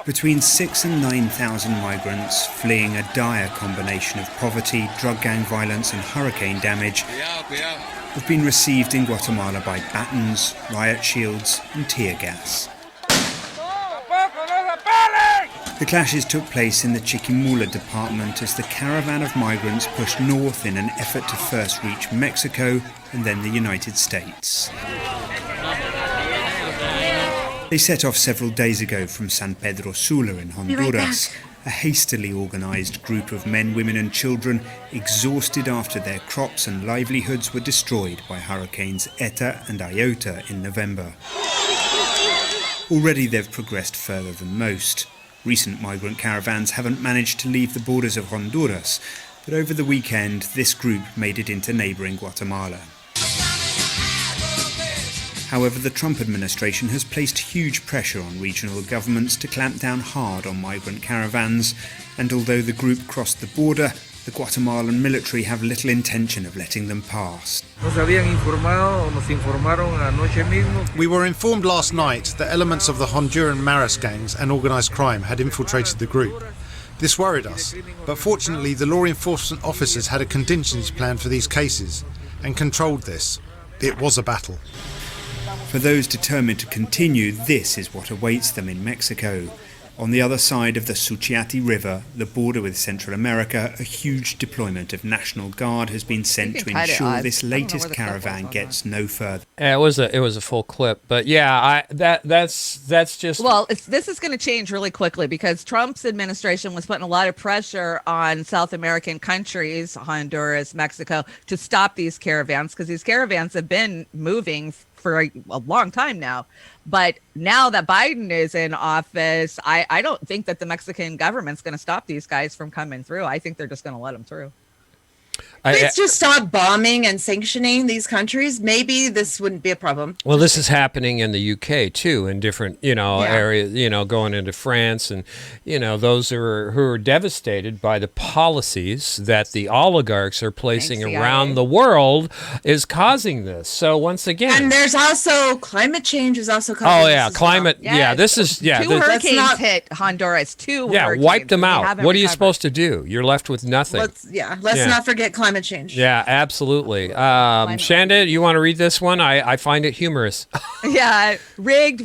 Between 6,000 and 9,000 migrants fleeing a dire combination of poverty, drug gang violence and hurricane damage have been received in Guatemala by batons, riot shields and tear gas. The clashes took place in the Chiquimula department as the caravan of migrants pushed north in an effort to first reach Mexico and then the United States. They set off several days ago from San Pedro Sula in Honduras, a hastily organised group of men, women and children exhausted after their crops and livelihoods were destroyed by hurricanes Eta and Iota in November. Already they've progressed further than most. Recent migrant caravans haven't managed to leave the borders of Honduras, but over the weekend this group made it into neighbouring Guatemala. However, the Trump administration has placed huge pressure on regional governments to clamp down hard on migrant caravans, and although the group crossed the border, the Guatemalan military have little intention of letting them pass. We were informed last night that elements of the Honduran Maras gangs and organised crime had infiltrated the group. This worried us, but fortunately the law enforcement officers had a contingency plan for these cases and controlled this. It was a battle. For those determined to continue, this is what awaits them in Mexico. On the other side of the Suchiate River, the border with Central America, a huge deployment of National Guard has been sent to ensure this latest caravan gets no further. Yeah, it was a full clip, but yeah, that's just Well, this is going to change really quickly because Trump's administration was putting a lot of pressure on South American countries, Honduras, Mexico, to stop these caravans because these caravans have been moving for a long time now. But now that Biden is in office, I don't think that the Mexican government's going to stop these guys from coming through. I think they're just going to let them through. Let's just stop bombing and sanctioning these countries. Maybe this wouldn't be a problem. Well, this is happening in the UK too, in different, areas, going into France, and those who are devastated by the policies that the oligarchs are placing around the world is causing this. So once again, and there's also climate change is also causing. Oh yeah, climate. Well. Yeah, this is two hurricanes hit Honduras. Wipe them out. What are you supposed to do? You're left with nothing. Let's not forget climate change. Yeah, absolutely. Shanda, you want to read this one? I find it humorous. Yeah, rigged.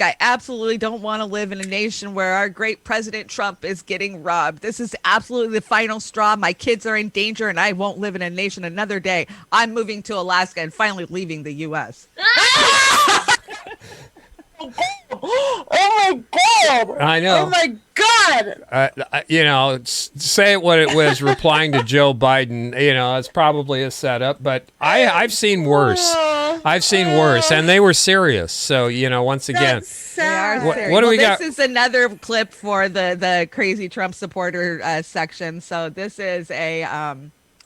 I absolutely don't want to live in a nation where our great President Trump is getting robbed. This is absolutely the final straw. My kids are in danger and I won't live in a nation another day. I'm moving to Alaska and finally leaving the U.S. Oh my God! I know. Oh my God! Say it what it was. Replying to Joe Biden, it's probably a setup, but I've seen worse. And they were serious. So once again, they are serious. What do we got? This is another clip for the crazy Trump supporter section. So this is a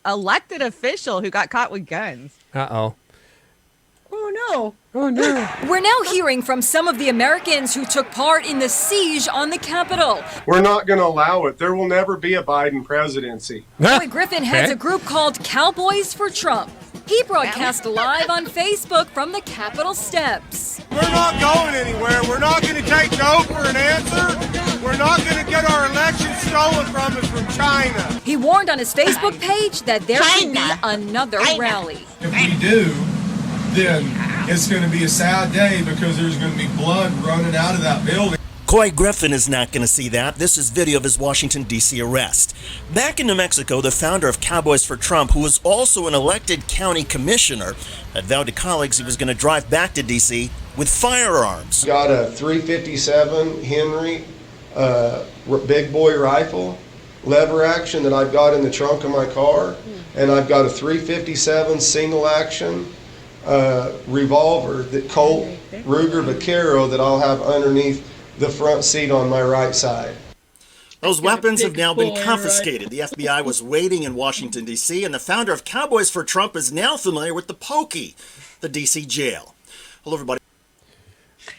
elected official who got caught with guns. Uh-oh. Oh no. We're now hearing from some of the Americans who took part in the siege on the Capitol. We're not going to allow it. There will never be a Biden presidency. Roy Griffin heads a group called Cowboys for Trump. He broadcast live on Facebook from the Capitol steps. We're not going anywhere. We're not going to take no for an answer. We're not going to get our election stolen from us from China. He warned on his Facebook page that there could be another rally. If we do, then it's going to be a sad day because there's going to be blood running out of that building. Roy Griffin is not going to see that. This is video of his Washington, D.C. arrest. Back in New Mexico, the founder of Cowboys for Trump, who was also an elected county commissioner, had vowed to colleagues he was going to drive back to D.C. with firearms. Got a .357 Henry big boy rifle, lever action that I've got in the trunk of my car, and I've got a .357 single action revolver, that Colt Ruger Vaquero that I'll have underneath the front seat on my right side. Those weapons have now been confiscated. The FBI was waiting in Washington, D.C., and the founder of Cowboys for Trump is now familiar with the Pokey, the D.C. jail. Hello, everybody.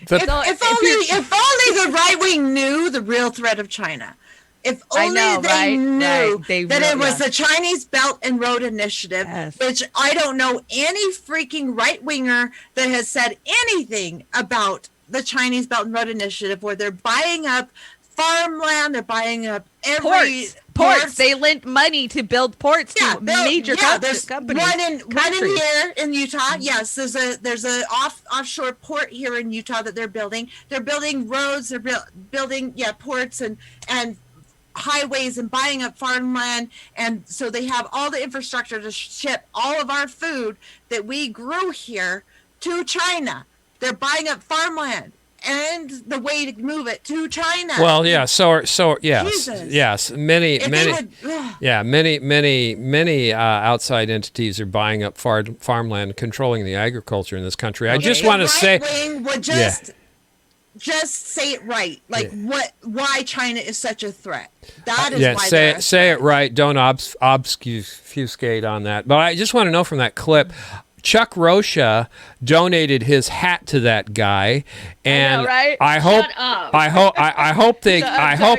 If only the right wing knew the real threat of China. If only they knew that it was the Chinese Belt and Road Initiative, which I don't know any freaking right-winger that has said anything about the Chinese Belt and Road Initiative, where they're buying up farmland, they're buying up every ports. They lent money to build ports to major companies. One in here in Utah. Yes, there's a offshore port here in Utah that they're building. They're building roads. They're building ports and highways and buying up farmland, and so they have all the infrastructure to ship all of our food that we grew here to China. They're buying up farmland and the way to move it to China. Well, yeah. So yes, Jesus. Yes. Many outside entities are buying up farmland, controlling the agriculture in this country. I just want to say, would just say it right. Like why China is such a threat. That is why. Say it right. Don't obfuscate on that. But I just want to know from that clip. Chuck Rocha donated his hat to that guy, and I hope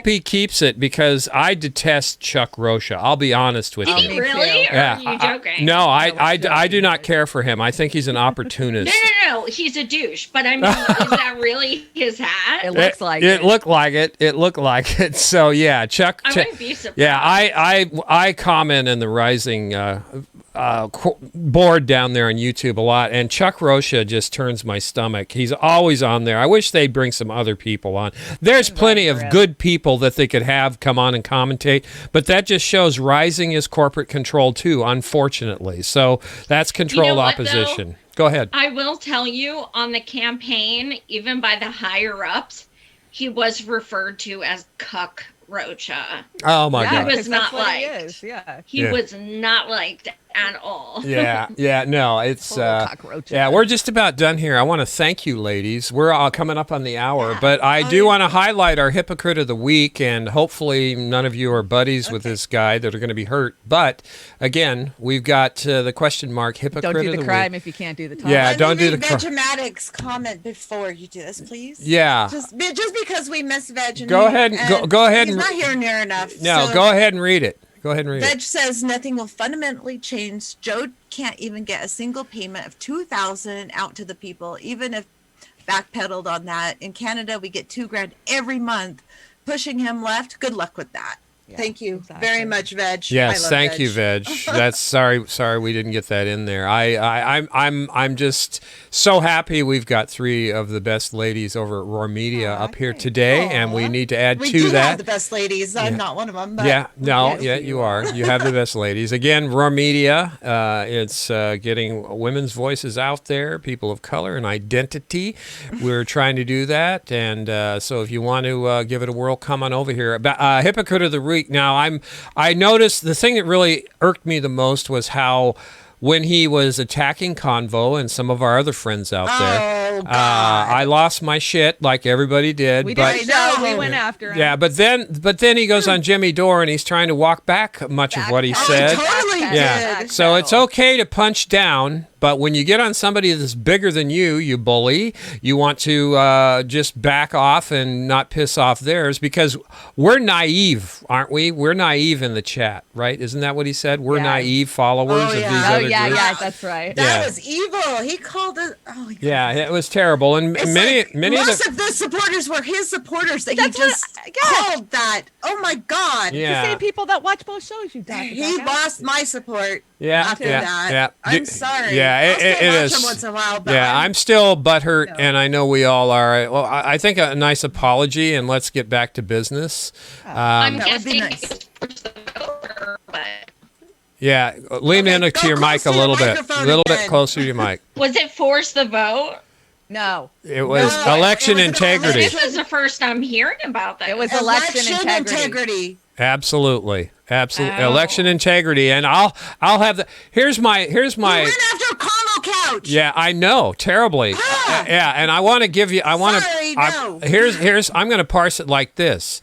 he keeps it because I detest Chuck Rocha. I'll be honest with you. Did he really? Or are you joking? No, I do not care for him. I think he's an opportunist. no, he's a douche. But I mean, is that really his hat? It looks like it. Looked like it. It looked like it. So yeah, Chuck. I wouldn't be surprised. Yeah, I comment in the Rising board down there on YouTube a lot, and Chuck Rocha just turns my stomach. He's always on there. I wish they'd bring some other people on. There's plenty of good people that they could have come on and commentate, but that just shows Rising is corporate controlled too, unfortunately. So that's controlled opposition. Go ahead. I will tell you, on the campaign, even by the higher ups, he was referred to as Cuck Rocha. Oh my God. He was not liked. He Yeah. was not liked at all. Yeah, no, it's yeah, we're just about done here. I want to thank you, ladies. We're all coming up on the hour, but I do want to highlight our hypocrite of the week, and hopefully none of you are buddies with this guy that are going to be hurt. But again, we've got the question mark hypocrite Don't do of the the crime week. if you can't do the time. Yeah, don't do the crime. Vegematics comment before you do this, please. Yeah. Just because we miss Veg. And Go ahead and go ahead He's and not here near enough. No, so go ahead and read it. Go ahead and read Veg it. says nothing will fundamentally change. Joe can't even get a single payment of $2,000 out to the people, even if backpedaled on that. In Canada, we get $2,000 every month. Pushing him left. Good luck with that. Thank you very much, Veg. Yes, I love thank you, Veg. That's sorry we didn't get that in there. I'm just so happy we've got three of the best ladies over at Roar Media up here today, and we need to add We to do that. have the best ladies. I'm not one of them. But You are. You have the best ladies. Again, Roar Media, it's getting women's voices out there, people of color and identity. We're trying to do that, and so if you want to give it a whirl, come on over here. Hypocrite of the week. Now, I noticed the thing that really irked me the most was how when he was attacking Convo and some of our other friends out there, I lost my shit like everybody did. We but, did. No, we went after him. Yeah, but then he goes on Jimmy Dore and he's trying to walk back much of what he said. totally Yeah. did. So it's okay to punch down, but when you get on somebody that's bigger than you bully, you want to just back off and not piss off theirs, because we're naive, aren't we? We're naive in the chat, right? Isn't that what he said? We're naive followers of these other groups. Yeah, that's right. That was evil. He called it. Oh, Yeah, it was terrible. And it's many like of most of the supporters were his supporters that he just called that. Oh my God. Yeah. The same people that watch both shows you got. He lost my support. Yeah, after yeah, that. yeah. I'm sorry. Yeah, I'll still it watch is. him once in a while, but Yeah, I'm still butthurt, and I know we all are. Well, I think a nice apology, and let's get back to business. I'm that would be guessing nice. it was the voter, but Yeah, lean into your mic a little bit, closer to your mic. was it force the vote? No. It was election integrity. This was the first I'm hearing about that. It was election integrity. Absolutely. Wow. Election integrity, and I'll have the. Here's my. He went after Como Couch. Yeah, I know, terribly. Yeah, and I want to give you. I want to. Sorry, no. Here's. I'm going to parse it like this.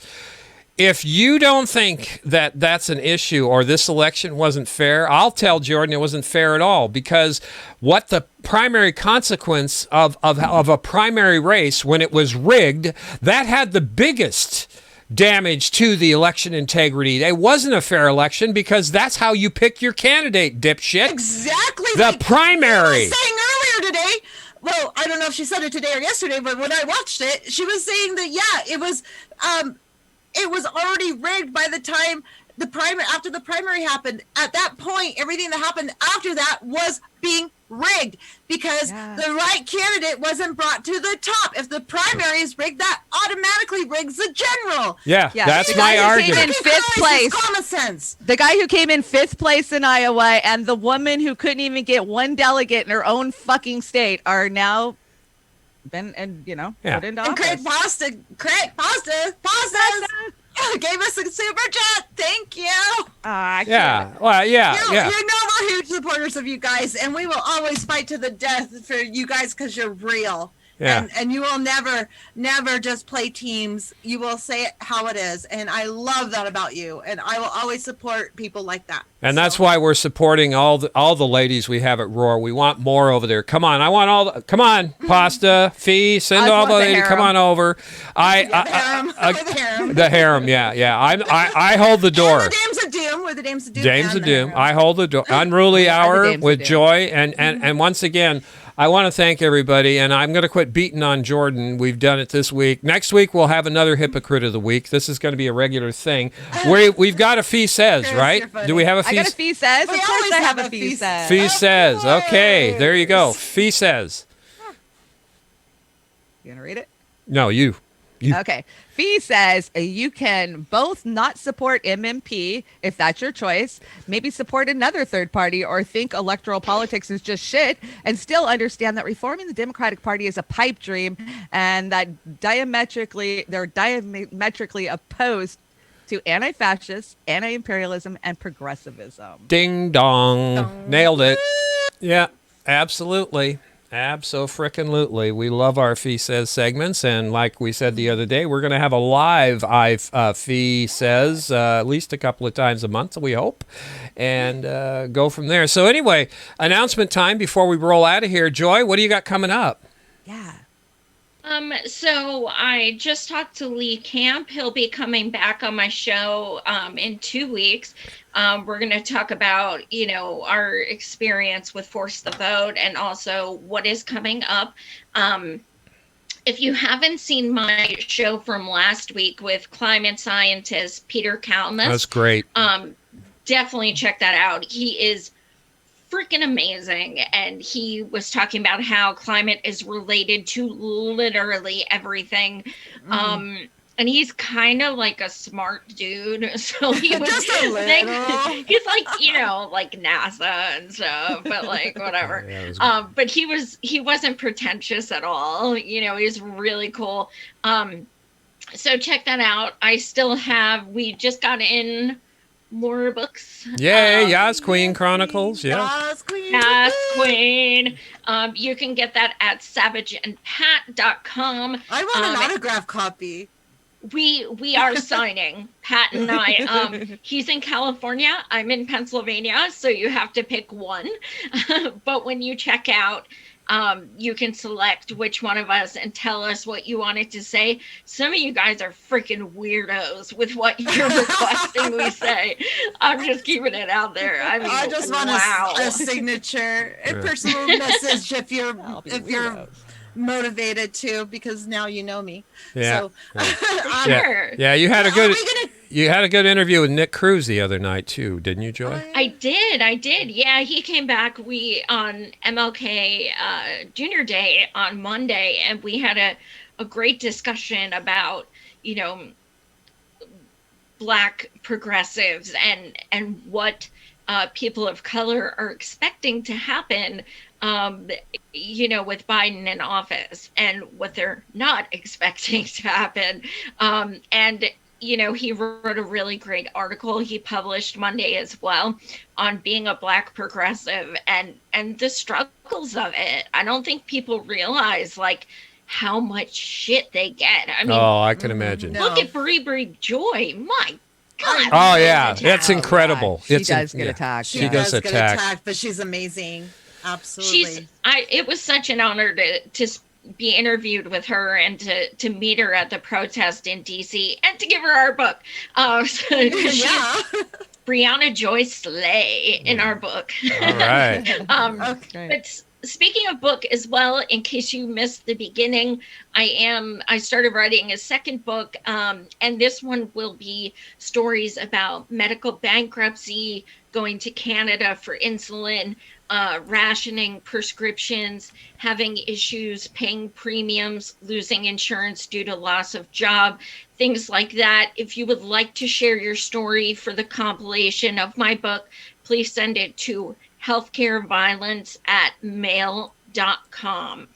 If you don't think that that's an issue or this election wasn't fair, I'll tell Jordan it wasn't fair at all, because what the primary consequence of a primary race, when it was rigged, that had the biggest damage to the election integrity. It wasn't a fair election because that's how you pick your candidate, dipshit. Exactly. The primary. She was saying earlier today. Well, I don't know if she said it today or yesterday, but when I watched it, she was saying that it was already rigged by the time after the primary happened. At that point, everything that happened after that was being rigged because the right candidate wasn't brought to the top. If the primary is rigged, that automatically rigs the general. Yeah, that's my argument. Came in fifth place. Common sense. The guy who came in fifth place in Iowa and the woman who couldn't even get one delegate in her own fucking state are now put into And office. Craig Pasta gave us a super chat. Thank you. Yeah. Well, yeah. You know we're huge supporters of you guys, and we will always fight to the death for you guys because you're real. Yeah. And you will never just play teams. You will say it how it is, and I love that about you. And I will always support people like that. And that's why we're supporting all the ladies we have at Roar. We want more over there. Come on, I want come on, Pasta, Fee, send all the ladies. Come on over. The harem. Yeah. I hold the door. And the Dames of Doom. We're the Dames of Doom. Dames of Doom. I hold the door. Unruly Hour with Joy, and once again, I want to thank everybody, and I'm going to quit beating on Jordan. We've done it this week. Next week, we'll have another Hypocrite of the Week. This is going to be a regular thing. We've got a Fee Says, right? Do we have a Fee? I got a Fee Says. We Of course always I have have a a Fee Fee Says. Fee Says. Okay, there you go. Fee Says. You going to read it? No, you. Okay. Fee says you can both not support MMP if that's your choice, maybe support another third party, or think electoral politics is just shit, and still understand that reforming the Democratic Party is a pipe dream, and that they're diametrically opposed to anti-fascist, anti-imperialism, and progressivism. Ding dong. Nailed it. Yeah, absolutely. Abso-frickin-lutely. We love our Fee Says segments, and like we said the other day, we're going to have a live Fee Says at least a couple of times a month, we hope, and go from there. So anyway, announcement time before we roll out of here. Joy, what do you got coming up? So I just talked to Lee Camp. He'll be coming back on my show in 2 weeks. We're going to talk about, our experience with Force the Vote and also what is coming up. If you haven't seen my show from last week with climate scientist Peter Kalmus, That's great. Definitely check that out. He is freaking amazing, and he was talking about how climate is related to literally everything. And he's kind of like a smart dude, so he was Just a little. he's like like NASA and stuff, but like whatever. But he wasn't pretentious at all. He's really cool. So check that out. We just got in more books. Yay, Yas Queen Chronicles. Yeah. Yas Queen. You can get that at savageandpat.com. I want an autograph copy. We are signing, Pat and I. He's in California. I'm in Pennsylvania, so you have to pick one. But when you check out, you can select which one of us and tell us what you wanted to say. Some of you guys are freaking weirdos with what you're requesting we say. I'm just keeping it out there. I mean, I just want a signature, a personal message if you're motivated to, because now you know me. Yeah. So, Yeah. You had a good. You had a good interview with Nick Cruz the other night too, didn't you, Joy? I did. Yeah, he came back. On MLK Junior Day on Monday, and we had a great discussion about Black progressives and what people of color are expecting to happen. With Biden in office, and what they're not expecting to happen. He wrote a really great article he published Monday as well on being a Black progressive and the struggles of it. I don't think people realize how much shit they get. I mean, I can imagine. Look at Brie Joy. My God. Oh yeah, that's incredible. She does get attacked. She does get attacked, but she's amazing. Absolutely. It was such an honor to be interviewed with her and to meet her at the protest in DC and to give her our book. Brianna Joy Slay in our book. All right. But speaking of book as well, in case you missed the beginning, I started writing a second book, and this one will be stories about medical bankruptcy, going to Canada for insulin, rationing prescriptions, having issues paying premiums, losing insurance due to loss of job, things like that. If you would like to share your story for the compilation of my book, please send it to healthcareviolence@mail.com.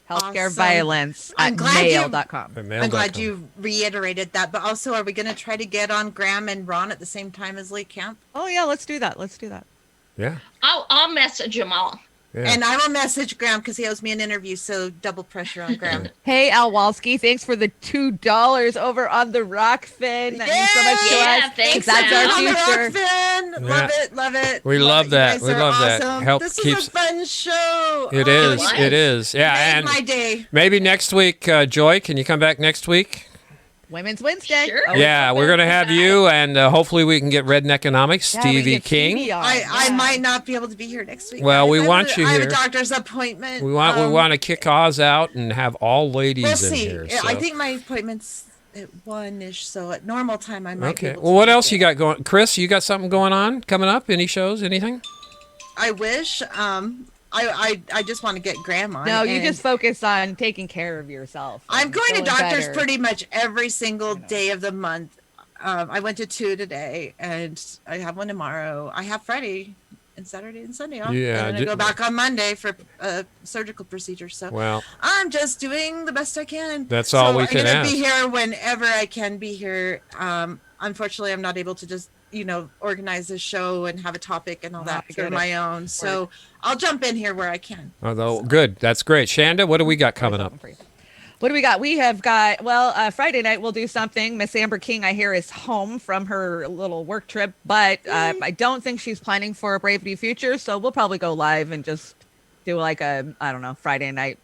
Healthcareviolence@mail.com. I'm glad you reiterated that. But also, are we going to try to get on Graham and Ron at the same time as Lee Camp? Oh yeah, let's do that. Yeah. I'll message them all. Yeah. And I will message Graham because he owes me an interview, so double pressure on Graham. Hey, Al Walski, thanks for the $2 over on the Rockfin. That means so much to us. Thanks, That's Al. our future. Rockfin. Love it. We love that. You We guys love are that. awesome. This is a fun show. It is. Yeah, Made and my day. maybe next week, Joy, can you come back next week? Women's Wednesday. Sure. Yeah, we're going to have you, and hopefully we can get Redneckonomics, Yeah, we Stevie get King. Stevie on. I might not be able to be here next week. Well, guys. we I want have you I have here. a doctor's appointment. We want to kick Oz out and have all ladies We'll in see. here. I so. think my appointment's at 1-ish, so at normal time I might be Okay. able Well, to what make else it. you got going? Chris, you got something going on coming up? Any shows? Anything? I wish. I just want to get grandma. No, you and just focus on taking care of yourself. I'm going to feeling doctors better. pretty much every single day of the month. I went to 2 today, and I have one tomorrow. I have Friday and Saturday and Sunday off. Yeah, and then I go back on Monday for a surgical procedure. So Well, I'm just doing the best I can. That's all we can I'm gonna ask. be here whenever I can be here. Unfortunately, I'm not able to just organize a show and have a topic and all that I for get my it. own. So I'll jump in here where I can. although good. That's great. Shanda, what do we got coming up? What do we got? We have got, Friday night we'll do something. Miss Amber King, I hear, is home from her little work trip, but I don't think she's planning for a Brave New Future. So we'll probably go live and just do like a, Friday night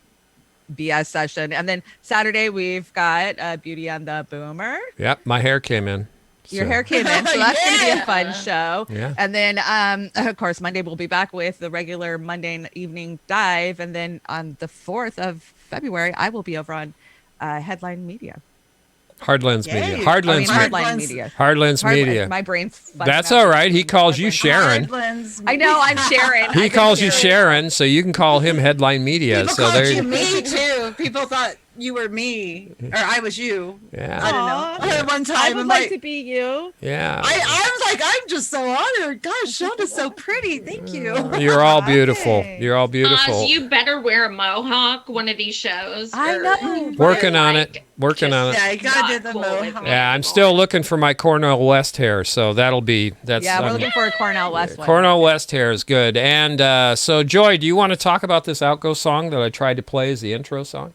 BS session. And then Saturday we've got Beauty and the Boomer. Yep, my hair came in. Your So- hair came in, so that's going to be Yeah. a fun show. Yeah. And then, of course, Monday we'll be back with the regular Monday evening dive. And then on the 4th of February, I will be over on Headline Media. Hardlands Yay. Media. I mean, Hardlands Media. Hardline Media. Hardlands Media. My brain's fucking That's up. all right. He calls you Sharon. Hardlands. I know, I'm Sharon. He calls you Sharon, so you can call him Headline Media. People So called there you me too. People thought you were me, or I was you. Yeah. I don't know. At one time, I would I'm like like, to be you. Yeah. I'm just so honored. Gosh, Shonda's so pretty. Thank you. You're all beautiful. You're all Oz, beautiful. you better wear a mohawk one of these shows. I or- know. Working on it. Working on Yeah, it. I gotta do Not the cool with mohawk. me. Yeah, I'm still looking for my Cornell West hair, so that's Yeah, we're looking for a Cornell West one. Cornell West hair is good. And so, Joy, do you want to talk about this Outgo song that I tried to play as the intro song?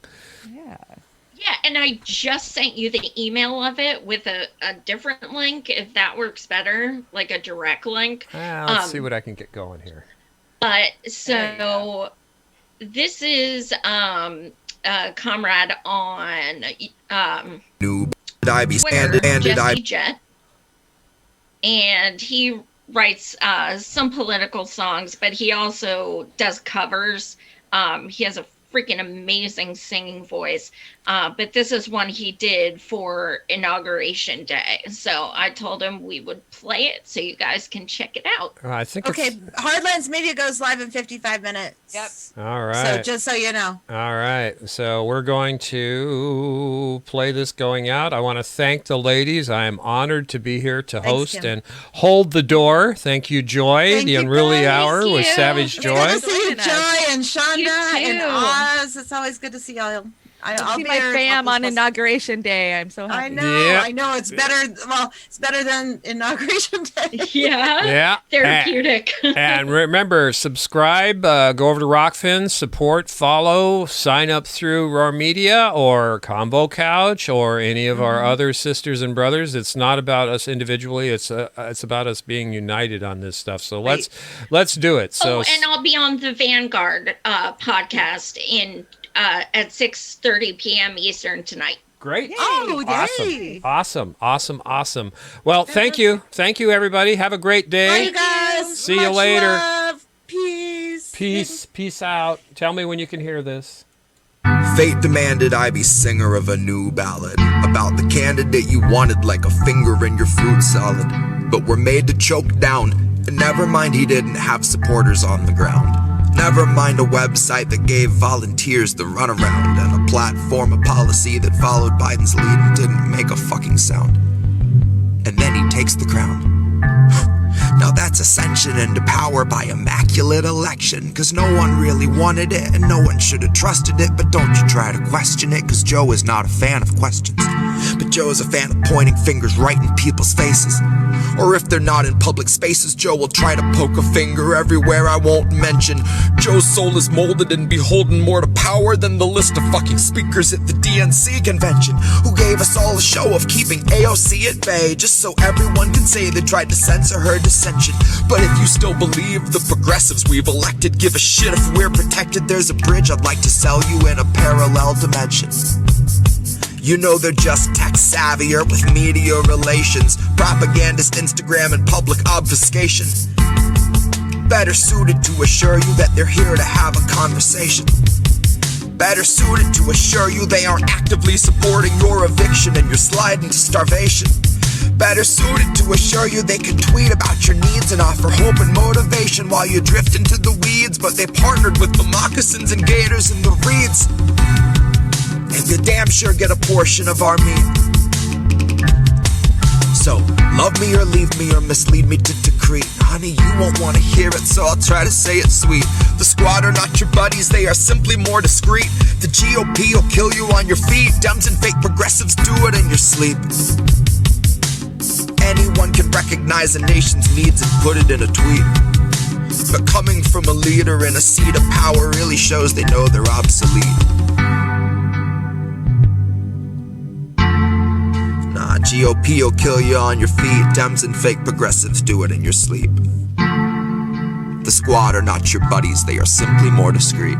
Yeah, and I just sent you the email of it with a different link, if that works better, like a direct link. Let's see what I can get going here. But so this is Comrade on New I be Twitter, standard I Jesse Jet, and he writes some political songs, but he also does covers. He has a freaking amazing singing voice, but this is one he did for Inauguration Day, so I told him we would play it so you guys can check it out. I think Okay, it's... Hardlands Media goes live in 55 minutes. Yep. All right. So just so you know. All right. So we're going to play this going out. I want to thank the ladies. I am honored to be here to host Kim. and hold the door. Thank you, Joy. Thank the you, Unruly guys. Hour Thank with you. Savage It's Joy. good to see you, Joining us. Joy and Shonda You and too. Oz. It's always good to see y'all. I'll See be my there. fam on Inauguration Day. I'm so happy. I know. Yeah. I know. It's better. Well, it's better than Inauguration Day. Yeah, Yeah. therapeutic. And remember, subscribe, go over to Rockfin, support, follow, sign up through Roar Media or Combo Couch or any of our other sisters and brothers. It's not about us individually. It's about us being united on this stuff. So let's do it. So and I'll be on the Vanguard podcast at 6:30 p.m. Eastern tonight. great. Oh, yay. Awesome. Well, thank you, everybody. Have a great Bye, day. you guys. See you Much later. Love. Peace. Peace out. Tell me when you can hear this. Fate demanded I be singer of a new ballad about the candidate you wanted like a finger in your fruit salad, but were made to choke down. And never mind he didn't have supporters on the ground. Never mind a website that gave volunteers the runaround, and a platform, a policy that followed Biden's lead and didn't make a fucking sound. And then he takes the crown. Now that's ascension into power by immaculate election, cause no one really wanted it and no one should have trusted it. But don't you try to question it, cause Joe is not a fan of questions. But Joe is a fan of pointing fingers right in people's faces. Or if they're not in public spaces, Joe will try to poke a finger everywhere I won't mention. Joe's soul is molded and beholden more to power than the list of fucking speakers at the DNC convention, who gave us all a show of keeping AOC at bay, just so everyone can say they tried to censor her dissension. But if you still believe the progressives we've elected give a shit if we're protected, there's a bridge I'd like to sell you in a parallel dimension. You know they're just tech savvier with media relations, propagandist Instagram and public obfuscation. Better suited to assure you that they're here to have a conversation. Better suited to assure you they aren't actively supporting your eviction and your slide into starvation. Better suited to assure you they can tweet about your needs and offer hope and motivation while you drift into the weeds, but they partnered with the moccasins and gators and the reeds, and you damn sure get a portion of our meat. So, love me or leave me or mislead me to decree. Honey, you won't want to hear it, so I'll try to say it sweet. The squad are not your buddies, they are simply more discreet. The GOP will kill you on your feet. Dems and fake progressives do it in your sleep. Anyone can recognize a nation's needs and put it in a tweet. But coming from a leader in a seat of power really shows they know they're obsolete. Nah, GOP will kill you on your feet. Dems and fake progressives do it in your sleep. The squad are not your buddies, they are simply more discreet.